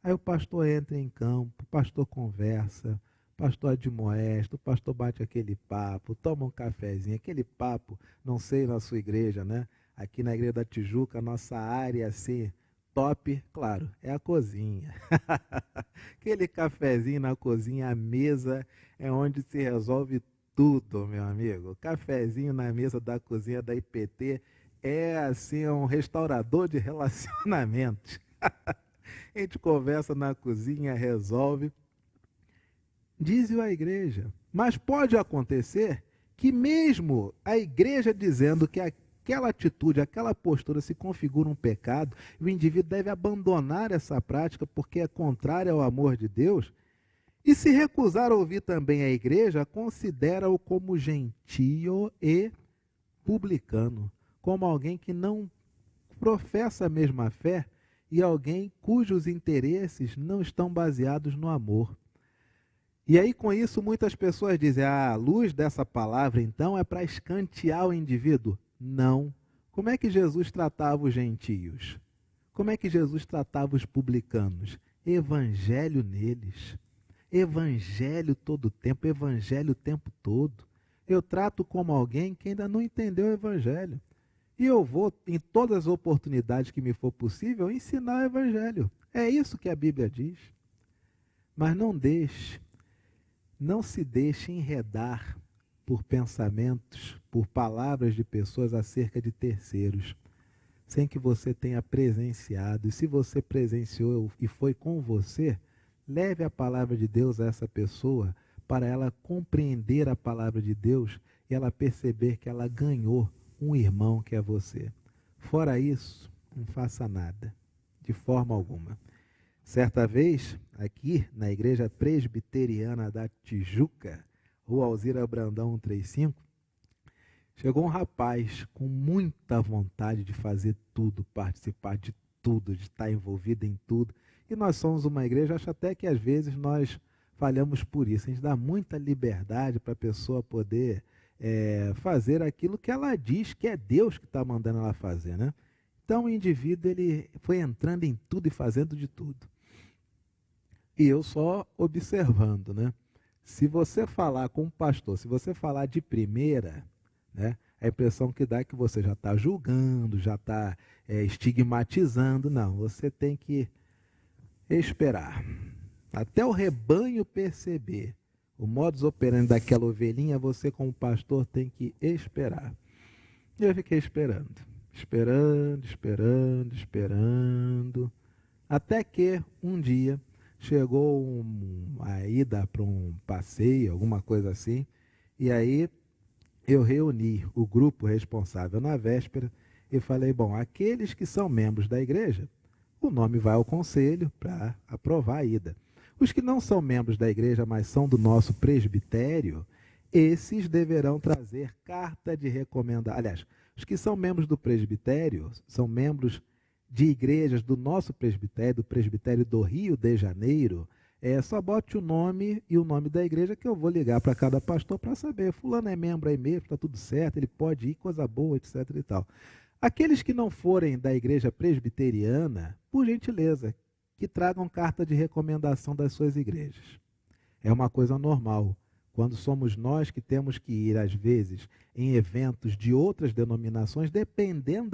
Aí o pastor entra em campo, o pastor conversa, o pastor admoesta, o pastor bate aquele papo, toma um cafezinho, aquele papo, não sei na sua igreja, né? Aqui na Igreja da Tijuca, nossa área assim, top, claro, é a cozinha. Aquele cafezinho na cozinha, a mesa é onde se resolve tudo, meu amigo. Cafezinho na mesa da cozinha da IPT é assim um restaurador de relacionamentos. A gente conversa na cozinha, resolve. Diz-o à igreja. Mas pode acontecer que mesmo a igreja dizendo que aquela atitude, aquela postura se configura um pecado, e o indivíduo deve abandonar essa prática porque é contrária ao amor de Deus, e se recusar a ouvir também a igreja, considera-o como gentio e publicano, como alguém que não professa a mesma fé e alguém cujos interesses não estão baseados no amor. E aí com isso muitas pessoas dizem, a luz dessa palavra então é para escantear o indivíduo. Não. Como é que Jesus tratava os gentios? Como é que Jesus tratava os publicanos? Evangelho neles. Evangelho todo o tempo, evangelho o tempo todo. Eu trato como alguém que ainda não entendeu o evangelho. E eu vou, em todas as oportunidades que me for possível, ensinar o evangelho. É isso que a Bíblia diz. Mas não se deixe enredar por pensamentos, por palavras de pessoas acerca de terceiros, sem que você tenha presenciado. E se você presenciou e foi com você, leve a palavra de Deus a essa pessoa para ela compreender a palavra de Deus e ela perceber que ela ganhou um irmão que é você. Fora isso, não faça nada, de forma alguma. Certa vez, aqui na Igreja Presbiteriana da Tijuca, Rua Alzira Brandão 135, chegou um rapaz com muita vontade de fazer tudo, participar de tudo, de estar envolvido em tudo. E nós somos uma igreja, acho até que às vezes nós falhamos por isso. A gente dá muita liberdade para a pessoa poder fazer aquilo que ela diz que é Deus que está mandando ela fazer, né? Então o indivíduo ele foi entrando em tudo e fazendo de tudo. E eu só observando, né? Se você falar com um pastor, se você falar de primeira, né? A impressão que dá é que você já está julgando, já está estigmatizando. Não, você tem que esperar. Até o rebanho perceber o modus operandi daquela ovelhinha, você como pastor tem que esperar. E eu fiquei esperando. Esperando, até que um dia chegou a ida para um passeio, alguma coisa assim, e aí eu reuni o grupo responsável na véspera e falei, bom, aqueles que são membros da igreja, o nome vai ao conselho para aprovar a ida. Os que não são membros da igreja, mas são do nosso presbitério, esses deverão trazer carta de recomendação. Aliás, os que são membros do presbitério, são membros de igrejas do nosso presbitério, do presbitério do Rio de Janeiro, só bote o nome e o nome da igreja que eu vou ligar para cada pastor para saber, fulano é membro aí mesmo, está tudo certo, ele pode ir, coisa boa, etc. e tal. Aqueles que não forem da igreja presbiteriana, por gentileza, que tragam carta de recomendação das suas igrejas. É uma coisa normal. Quando somos nós que temos que ir, às vezes, em eventos de outras denominações, dependendo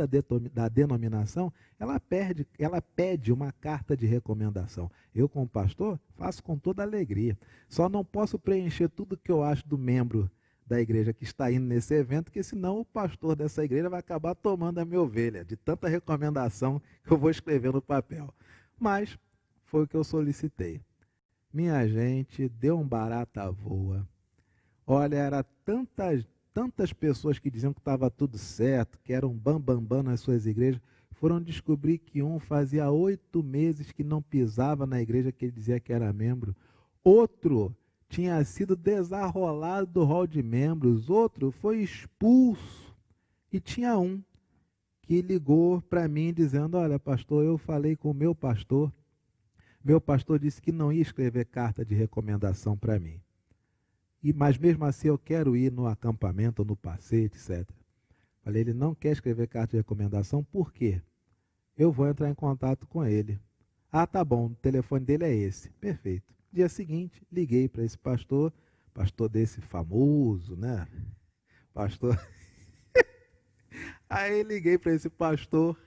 da denominação, ela pede uma carta de recomendação. Eu, como pastor, faço com toda alegria. Só não posso preencher tudo que eu acho do membro da igreja que está indo nesse evento, porque senão o pastor dessa igreja vai acabar tomando a minha ovelha, de tanta recomendação que eu vou escrever no papel. Mas foi o que eu solicitei. Minha gente, deu um barata voa. Olha, era tantas pessoas que diziam que estava tudo certo, que eram bambambam nas suas igrejas, foram descobrir que um fazia 8 meses que não pisava na igreja que ele dizia que era membro. Outro tinha sido desarrolado do hall de membros. Outro foi expulso. E tinha um que ligou para mim dizendo, olha, pastor, eu falei com o meu pastor disse que não ia escrever carta de recomendação para mim. Mas mesmo assim eu quero ir no acampamento, no passeio, etc. Falei, ele não quer escrever carta de recomendação, por quê? Eu vou entrar em contato com ele. Ah, tá bom, o telefone dele é esse. Perfeito. Dia seguinte, liguei para esse pastor desse famoso, né? Pastor. Aí liguei para esse pastor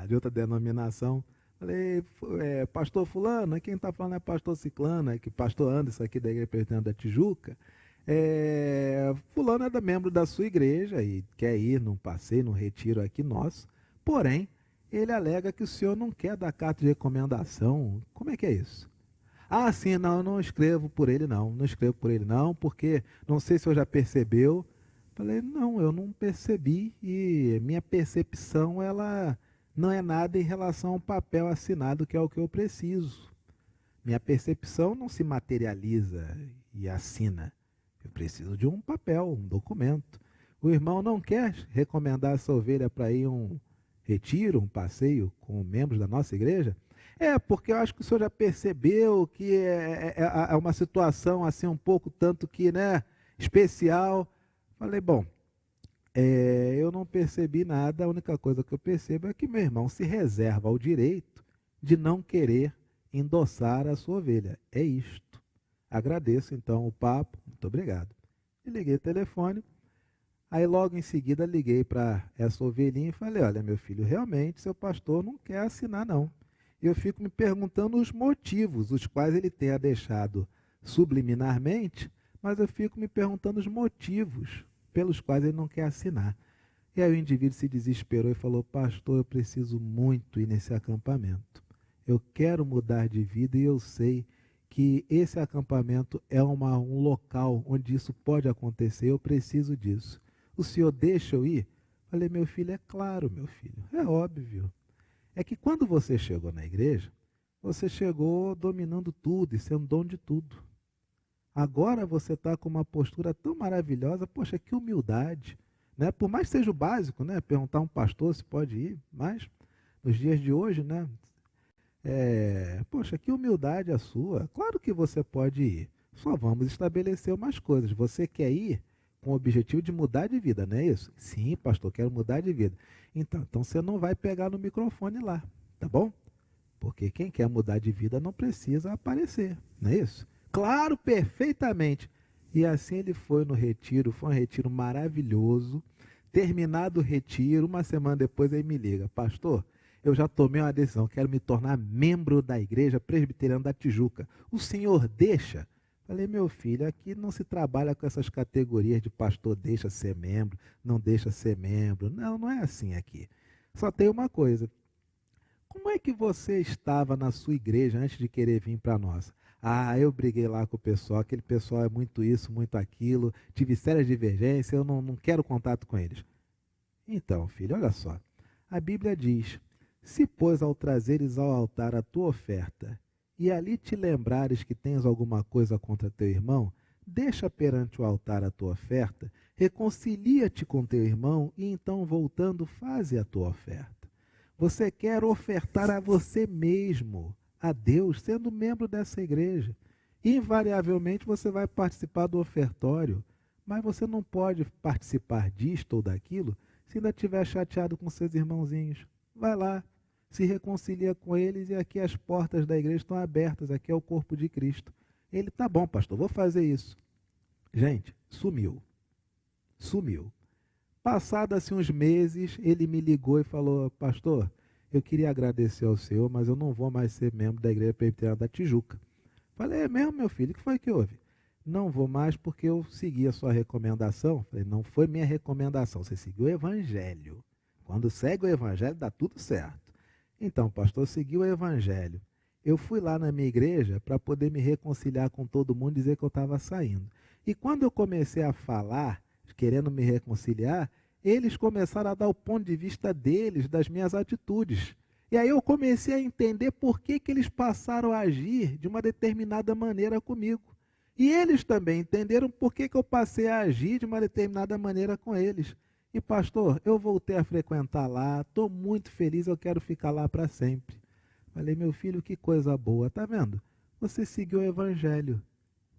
de outra denominação. Falei, pastor fulano, quem está falando é pastor ciclano, que pastor Anderson aqui da igreja presbiteriana da Tijuca. Fulano é membro da sua igreja e quer ir num passeio, num retiro aqui nosso. Porém, ele alega que o senhor não quer dar carta de recomendação. Como é que é isso? Ah, sim, não, eu não escrevo por ele não. Não escrevo por ele não, porque não sei se o senhor já percebeu. Falei, não, eu não percebi e minha percepção, ela não é nada em relação ao papel assinado, que é o que eu preciso. Minha percepção não se materializa e assina. Eu preciso de um papel, um documento. O irmão não quer recomendar essa ovelha para ir um retiro, um passeio com membros da nossa igreja? Porque eu acho que o senhor já percebeu que é uma situação assim um pouco tanto que, né, especial. Falei, bom, eu não percebi nada, a única coisa que eu percebo é que meu irmão se reserva ao direito de não querer endossar a sua ovelha. É isto. Agradeço então o papo, muito obrigado. E liguei o telefone, aí logo em seguida liguei para essa ovelhinha e falei, olha meu filho, realmente seu pastor não quer assinar não. Eu fico me perguntando os motivos, os quais ele tenha deixado subliminarmente, mas eu fico me perguntando os motivos pelos quais ele não quer assinar. E aí o indivíduo se desesperou e falou, pastor, eu preciso muito ir nesse acampamento. Eu quero mudar de vida e eu sei que esse acampamento é um local onde isso pode acontecer, eu preciso disso. O senhor deixa eu ir? Falei, meu filho, é claro, meu filho, é óbvio. É que quando você chegou na igreja, você chegou dominando tudo e sendo dono de tudo. Agora você está com uma postura tão maravilhosa, poxa, que humildade, né? Por mais que seja o básico, né? Perguntar a um pastor se pode ir, mas nos dias de hoje, né? Poxa, que humildade a sua. Claro que você pode ir. Só vamos estabelecer umas coisas. Você quer ir com o objetivo de mudar de vida, não é isso? Sim, pastor, quero mudar de vida. Então você não vai pegar no microfone lá, tá bom? Porque quem quer mudar de vida não precisa aparecer, não é isso? Claro, perfeitamente. E assim ele foi no retiro, foi um retiro maravilhoso. Terminado o retiro, uma semana depois ele me liga: pastor, eu já tomei uma decisão, quero me tornar membro da Igreja Presbiteriana da Tijuca. O senhor deixa? Falei: meu filho, aqui não se trabalha com essas categorias de pastor deixa ser membro, não deixa ser membro. Não, não é assim aqui. Só tem uma coisa. Como é que você estava na sua igreja antes de querer vir para a nossa? Eu briguei lá com o pessoal, aquele pessoal é muito isso, muito aquilo, tive sérias divergências, eu não quero contato com eles. Então, filho, olha só. A Bíblia diz: se, pois, ao trazeres ao altar a tua oferta, e ali te lembrares que tens alguma coisa contra teu irmão, deixa perante o altar a tua oferta, reconcilia-te com teu irmão, e então, voltando, faze a tua oferta. Você quer ofertar a você mesmo, a Deus, sendo membro dessa igreja. Invariavelmente você vai participar do ofertório, mas você não pode participar disto ou daquilo se ainda estiver chateado com seus irmãozinhos. Vai lá, se reconcilia com eles, e aqui as portas da igreja estão abertas, aqui é o corpo de Cristo. Ele: tá bom, pastor, vou fazer isso. Gente, sumiu. Passados uns meses, ele me ligou e falou: pastor, eu queria agradecer ao senhor, mas eu não vou mais ser membro da Igreja Presbiteriana da Tijuca. Falei: é mesmo, meu filho? O que foi que houve? Não vou mais porque eu segui a sua recomendação. Falei: não foi minha recomendação, você seguiu o Evangelho. Quando segue o Evangelho, dá tudo certo. Então, pastor, eu segui o Evangelho. Eu fui lá na minha igreja para poder me reconciliar com todo mundo e dizer que eu estava saindo. E quando eu comecei a falar, querendo me reconciliar, eles começaram a dar o ponto de vista deles, das minhas atitudes. E aí eu comecei a entender por que eles passaram a agir de uma determinada maneira comigo. E eles também entenderam por que eu passei a agir de uma determinada maneira com eles. E pastor, eu voltei a frequentar lá, estou muito feliz, eu quero ficar lá para sempre. Falei: meu filho, que coisa boa, tá vendo? Você seguiu o Evangelho.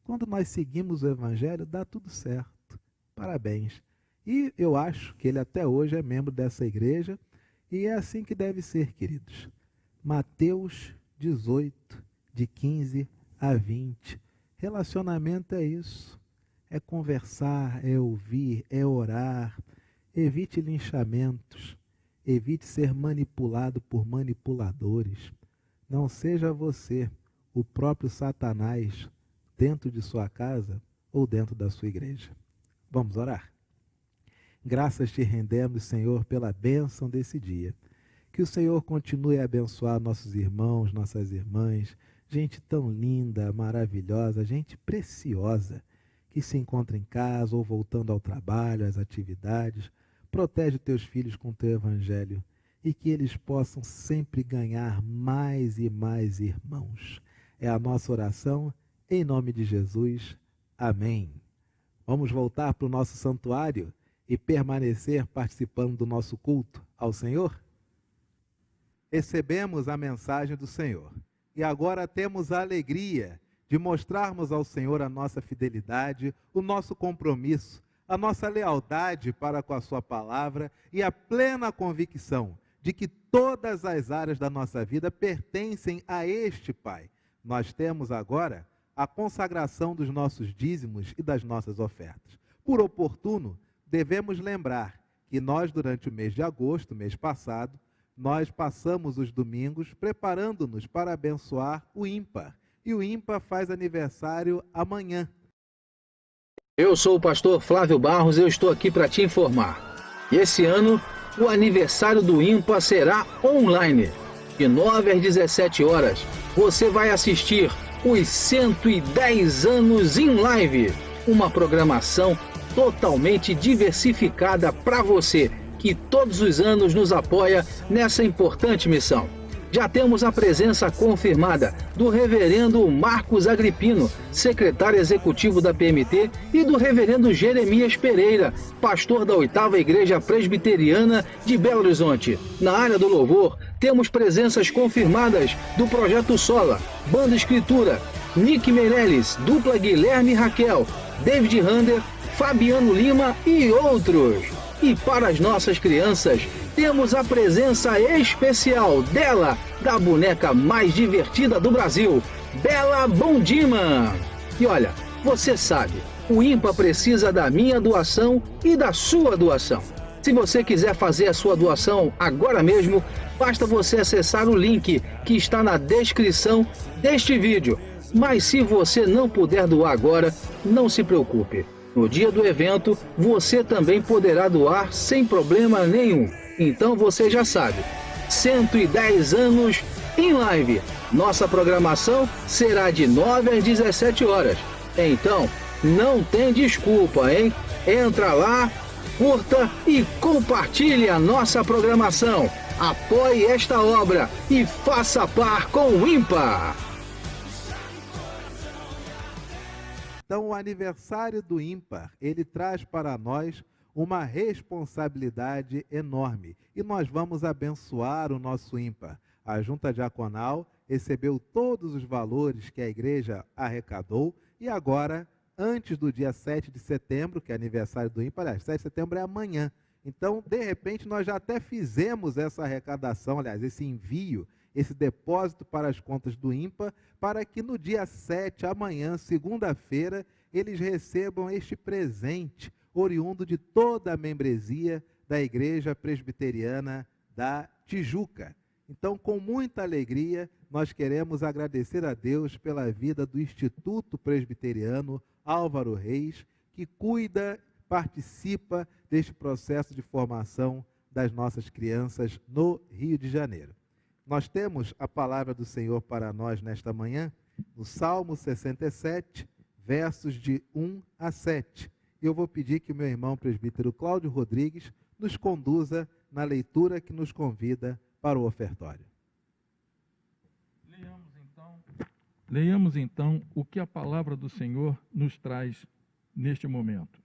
Quando nós seguimos o Evangelho, dá tudo certo. Parabéns. E eu acho que ele até hoje é membro dessa igreja, e é assim que deve ser, queridos. Mateus 18, de 15 a 20. Relacionamento é isso. É conversar, é ouvir, é orar. Evite linchamentos. Evite ser manipulado por manipuladores. Não seja você o próprio Satanás dentro de sua casa ou dentro da sua igreja. Vamos orar? Graças te rendemos, Senhor, pela bênção desse dia. Que o Senhor continue a abençoar nossos irmãos, nossas irmãs, gente tão linda, maravilhosa, gente preciosa, que se encontra em casa ou voltando ao trabalho, às atividades. Protege teus filhos com teu Evangelho e que eles possam sempre ganhar mais e mais irmãos. É a nossa oração, em nome de Jesus. Amém. Vamos voltar para o nosso santuário e permanecer participando do nosso culto ao Senhor? Recebemos a mensagem do Senhor e agora temos a alegria de mostrarmos ao Senhor a nossa fidelidade, o nosso compromisso, a nossa lealdade para com a sua palavra e a plena convicção de que todas as áreas da nossa vida pertencem a este Pai. Nós temos agora a consagração dos nossos dízimos e das nossas ofertas. Por oportuno, devemos lembrar que nós, durante o mês de agosto, mês passado, nós passamos os domingos preparando-nos para abençoar o ímpar. E o ímpar faz aniversário amanhã. Eu sou o pastor Flávio Barros e eu estou aqui para te informar. E esse ano, o aniversário do ímpar será online. De 9 às 17 horas, você vai assistir os 110 anos em live. Uma programação totalmente diversificada para você, que todos os anos nos apoia nessa importante missão. Já temos a presença confirmada do reverendo Marcos Agripino, secretário executivo da PMT, e do reverendo Jeremias Pereira, pastor da 8ª Igreja Presbiteriana de Belo Horizonte. Na área do louvor, temos presenças confirmadas do Projeto Sola, Banda Escritura, Nick Meirelles, Dupla Guilherme e Raquel, David Rander, Fabiano Lima e outros. E para as nossas crianças, temos a presença especial dela, da boneca mais divertida do Brasil, Bela Bondima. E olha, você sabe, o IMPA precisa da minha doação e da sua doação. Se você quiser fazer a sua doação agora mesmo, basta você acessar o link que está na descrição deste vídeo. Mas se você não puder doar agora, não se preocupe. No dia do evento, você também poderá doar sem problema nenhum. Então você já sabe, 110 anos em live. Nossa programação será de 9 às 17 horas. Então, não tem desculpa, hein? Entra lá, curta e compartilhe a nossa programação. Apoie esta obra e faça par com o IMPA. Então, o aniversário do ímpar, ele traz para nós uma responsabilidade enorme. E nós vamos abençoar o nosso ímpar. A junta diaconal recebeu todos os valores que a igreja arrecadou e agora, antes do dia 7 de setembro, que é aniversário do ímpar, aliás, 7 de setembro é amanhã. Então, de repente, nós já até fizemos essa arrecadação, aliás, esse envio, esse depósito para as contas do ímpar, para que no dia 7, amanhã, segunda-feira, eles recebam este presente oriundo de toda a membresia da Igreja Presbiteriana da Tijuca. Então, com muita alegria, nós queremos agradecer a Deus pela vida do Instituto Presbiteriano Álvaro Reis, que cuida, participa deste processo de formação das nossas crianças no Rio de Janeiro. Nós temos a palavra do Senhor para nós nesta manhã, no Salmo 67, versos de 1 a 7. E eu vou pedir que o meu irmão presbítero Cláudio Rodrigues nos conduza na leitura que nos convida para o ofertório. Leiamos então o que a palavra do Senhor nos traz neste momento.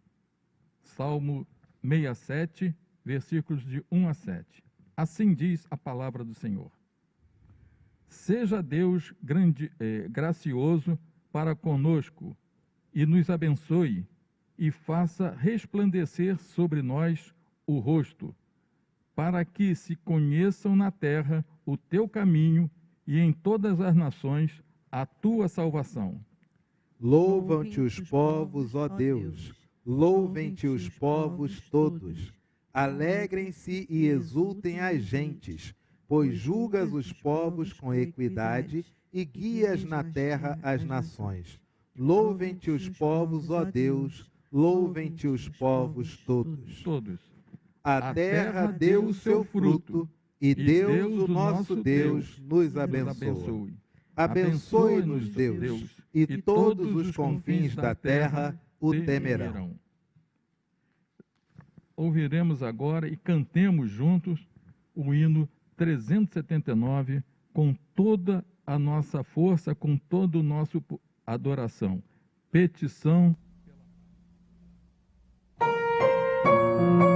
Salmo 67, versículos de 1 a 7. Assim diz a palavra do Senhor. Seja Deus gracioso para conosco e nos abençoe e faça resplandecer sobre nós o rosto, para que se conheçam na terra o teu caminho e em todas as nações a tua salvação. Louvam-te os povos, ó Deus, louvem-te os povos todos. Alegrem-se e exultem as gentes, pois julgas os povos com equidade e guias na terra as nações. Louvem-te os povos, ó Deus, louvem-te os povos todos. A terra deu o seu fruto, e Deus, o nosso Deus, nos abençoe. Abençoe-nos, Deus, e todos os confins da terra o temerão. Ouviremos agora e cantemos juntos o hino 379 com toda a nossa força, com todo o nosso adoração. Petição. Lá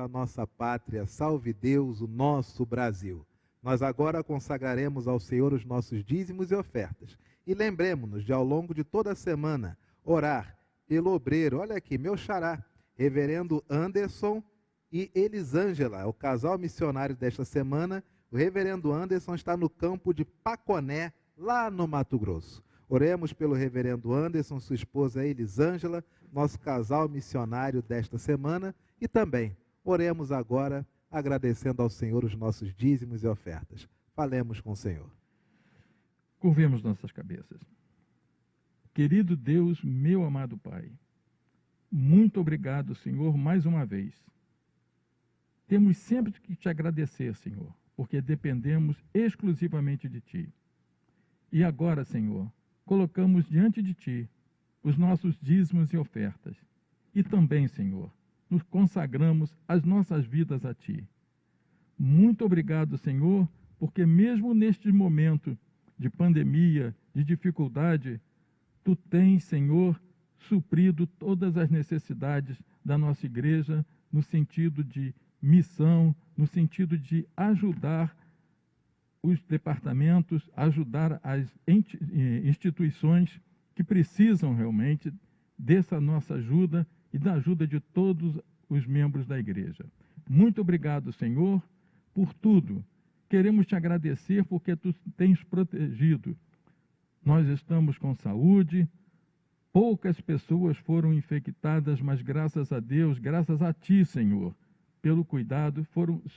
a nossa pátria, salve Deus, o nosso Brasil. Nós agora consagraremos ao Senhor os nossos dízimos e ofertas. E lembremos-nos de, ao longo de toda a semana, orar pelo obreiro. Olha aqui, meu xará, reverendo Anderson e Elisângela, o casal missionário desta semana. O reverendo Anderson está no campo de Paconé, lá no Mato Grosso. Oremos pelo reverendo Anderson, sua esposa Elisângela, nosso casal missionário desta semana. E também oremos agora agradecendo ao Senhor os nossos dízimos e ofertas. Falemos com o Senhor. Curvemos nossas cabeças. Querido Deus, meu amado Pai, muito obrigado, Senhor, mais uma vez. Temos sempre que te agradecer, Senhor, porque dependemos exclusivamente de Ti. E agora, Senhor, colocamos diante de Ti os nossos dízimos e ofertas. E também, Senhor, nos consagramos as nossas vidas a Ti. Muito obrigado, Senhor, porque mesmo neste momento de pandemia, de dificuldade, Tu tens, Senhor, suprido todas as necessidades da nossa igreja no sentido de missão, no sentido de ajudar os departamentos, ajudar as instituições que precisam realmente dessa nossa ajuda e da ajuda de todos os membros da igreja. Muito obrigado, Senhor, por tudo. Queremos te agradecer porque Tu tens protegido. Nós estamos com saúde, poucas pessoas foram infectadas, mas graças a Deus, graças a Ti, Senhor, pelo cuidado,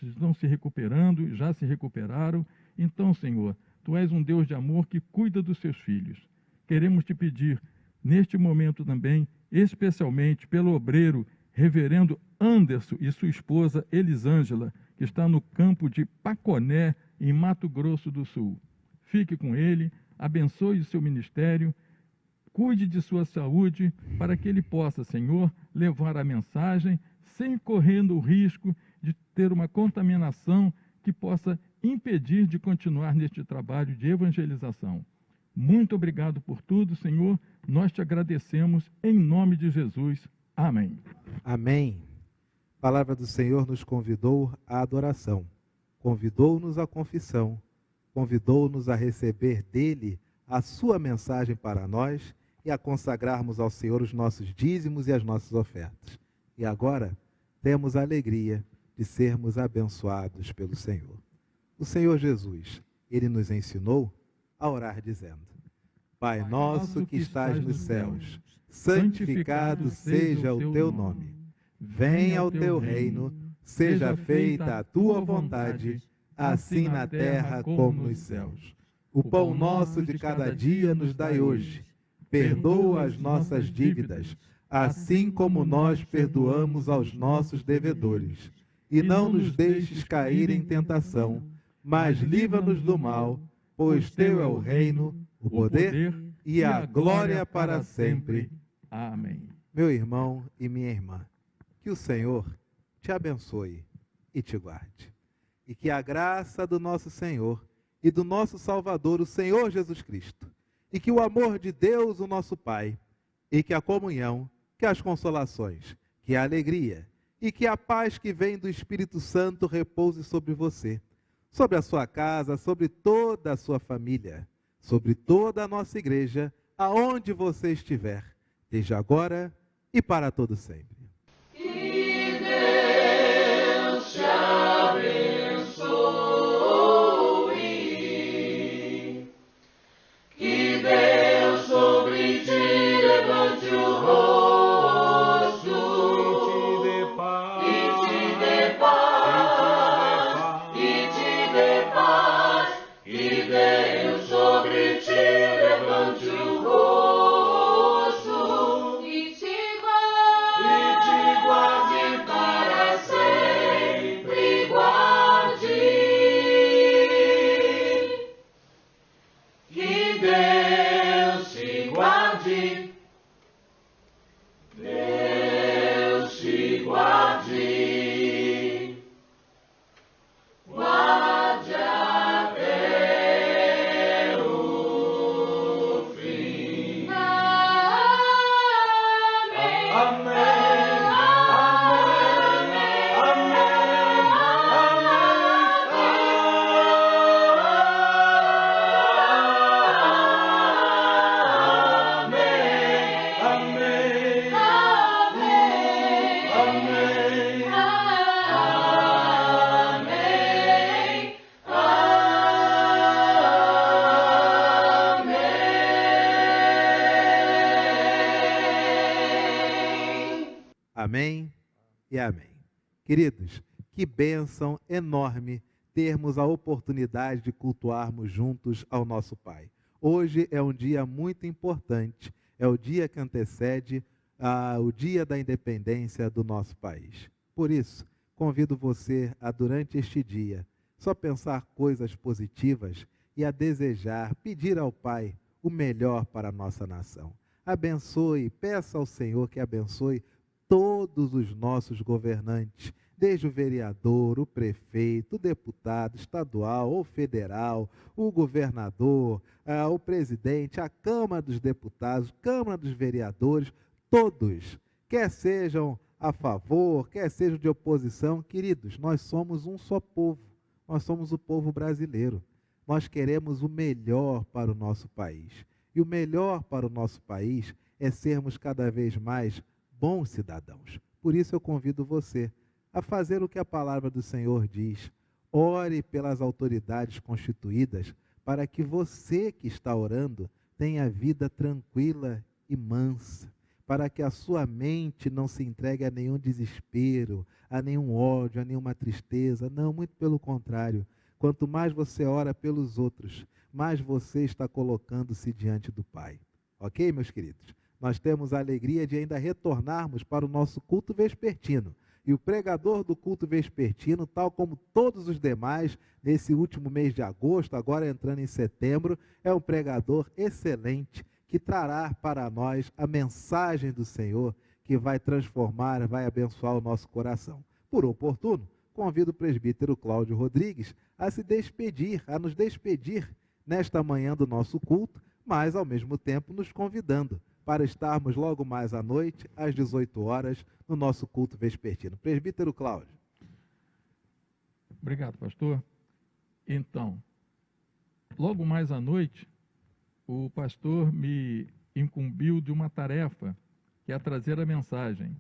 estão se recuperando, já se recuperaram. Então, Senhor, Tu és um Deus de amor que cuida dos Seus filhos. Queremos te pedir, neste momento também, especialmente pelo obreiro reverendo Anderson e sua esposa Elisângela, que está no campo de Paconé, em Mato Grosso do Sul. Fique com ele, abençoe o seu ministério, cuide de sua saúde, para que ele possa, Senhor, levar a mensagem sem correndo o risco de ter uma contaminação que possa impedir de continuar neste trabalho de evangelização. Muito obrigado por tudo, Senhor. Nós te agradecemos em nome de Jesus. Amém. Amém. A palavra do Senhor nos convidou à adoração, convidou-nos à confissão, convidou-nos a receber dele a sua mensagem para nós e a consagrarmos ao Senhor os nossos dízimos e as nossas ofertas. E agora temos a alegria de sermos abençoados pelo Senhor. O Senhor Jesus, ele nos ensinou a orar dizendo: Pai nosso que estás nos céus, santificado seja o teu nome. Venha o teu reino, seja feita a tua vontade, assim na terra como nos céus. O pão nosso de cada dia nos dai hoje. Perdoa as nossas dívidas, assim como nós perdoamos aos nossos devedores. E não nos deixes cair em tentação, mas livra-nos do mal, pois teu é o reino, o poder e a glória para sempre. Amém. Meu irmão e minha irmã, que o Senhor te abençoe e te guarde. E que a graça do nosso Senhor e do nosso Salvador, o Senhor Jesus Cristo, e que o amor de Deus, o nosso Pai, e que a comunhão, que as consolações, que a alegria e que a paz que vem do Espírito Santo repouse sobre você, sobre a sua casa, sobre toda a sua família, sobre toda a nossa igreja, aonde você estiver, desde agora e para todo sempre. Que Deus te abençoe, que Deus sobre ti levante o rosto e te dê paz, que Deus sobre ti levante o rosto e te guarde. Amém e amém. Queridos, que bênção enorme termos a oportunidade de cultuarmos juntos ao nosso Pai. Hoje é um dia muito importante, é o dia que antecede o dia da independência do nosso país. Por isso, convido você a, durante este dia, só pensar coisas positivas e a desejar, pedir ao Pai o melhor para a nossa nação. Abençoe, peça ao Senhor que abençoe todos os nossos governantes, desde o vereador, o prefeito, o deputado estadual ou federal, o governador, o presidente, a Câmara dos Deputados, Câmara dos Vereadores, todos, quer sejam a favor, quer sejam de oposição. Queridos, nós somos um só povo, nós somos o povo brasileiro. Nós queremos o melhor para o nosso país. E o melhor para o nosso país é sermos cada vez mais bons cidadãos. Por isso eu convido você a fazer o que a palavra do Senhor diz. Ore pelas autoridades constituídas para que você que está orando tenha vida tranquila e mansa, para que a sua mente não se entregue a nenhum desespero, a nenhum ódio, a nenhuma tristeza. Não, muito pelo contrário. Quanto mais você ora pelos outros, mais você está colocando-se diante do Pai. Ok, meus queridos? Nós temos a alegria de ainda retornarmos para o nosso culto vespertino. E o pregador do culto vespertino, tal como todos os demais, nesse último mês de agosto, agora entrando em setembro, é um pregador excelente, que trará para nós a mensagem do Senhor, que vai transformar, vai abençoar o nosso coração. Por oportuno, convido o presbítero Cláudio Rodrigues a se despedir, a nos despedir nesta manhã do nosso culto, mas ao mesmo tempo nos convidando para estarmos logo mais à noite, às 18 horas, no nosso culto vespertino. Presbítero Cláudio. Obrigado, pastor. Então, logo mais à noite, o pastor me incumbiu de uma tarefa, que é trazer a mensagem.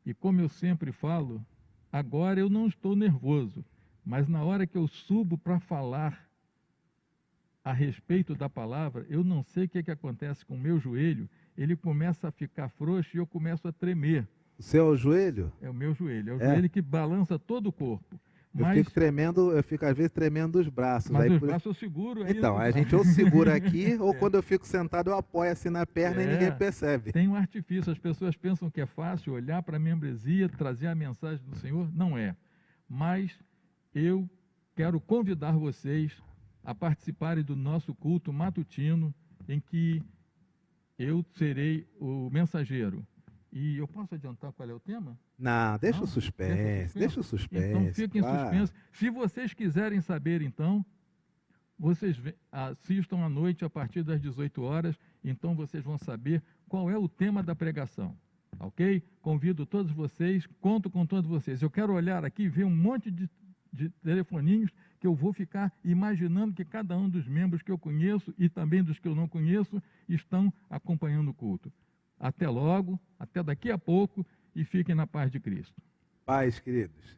E como eu sempre falo, agora eu não estou nervoso, mas na hora que eu subo para falar a respeito da palavra, eu não sei o que acontece com o meu joelho, ele começa a ficar frouxo e eu começo a tremer. O seu joelho? É o meu joelho, é o joelho que balança todo o corpo. Mas, eu fico às vezes tremendo os braços. Mas aí os braços eu seguro. Então, a gente ou segura aqui, ou quando eu fico sentado eu apoio assim na perna e ninguém percebe. Tem um artifício, as pessoas pensam que é fácil olhar para a membresia, trazer a mensagem do Senhor, não é. Mas eu quero convidar vocês a participarem do nosso culto matutino, em que eu serei o mensageiro. E eu posso adiantar qual é o tema? Não, deixa o suspense. Então fiquem em suspense. Se vocês quiserem saber, então, vocês assistam à noite a partir das 18 horas, então vocês vão saber qual é o tema da pregação, ok? Convido todos vocês, conto com todos vocês. Eu quero olhar aqui e ver um monte de telefoninhos que eu vou ficar imaginando que cada um dos membros que eu conheço e também dos que eu não conheço estão acompanhando o culto. Até logo, até daqui a pouco, e fiquem na paz de Cristo. Paz, queridos.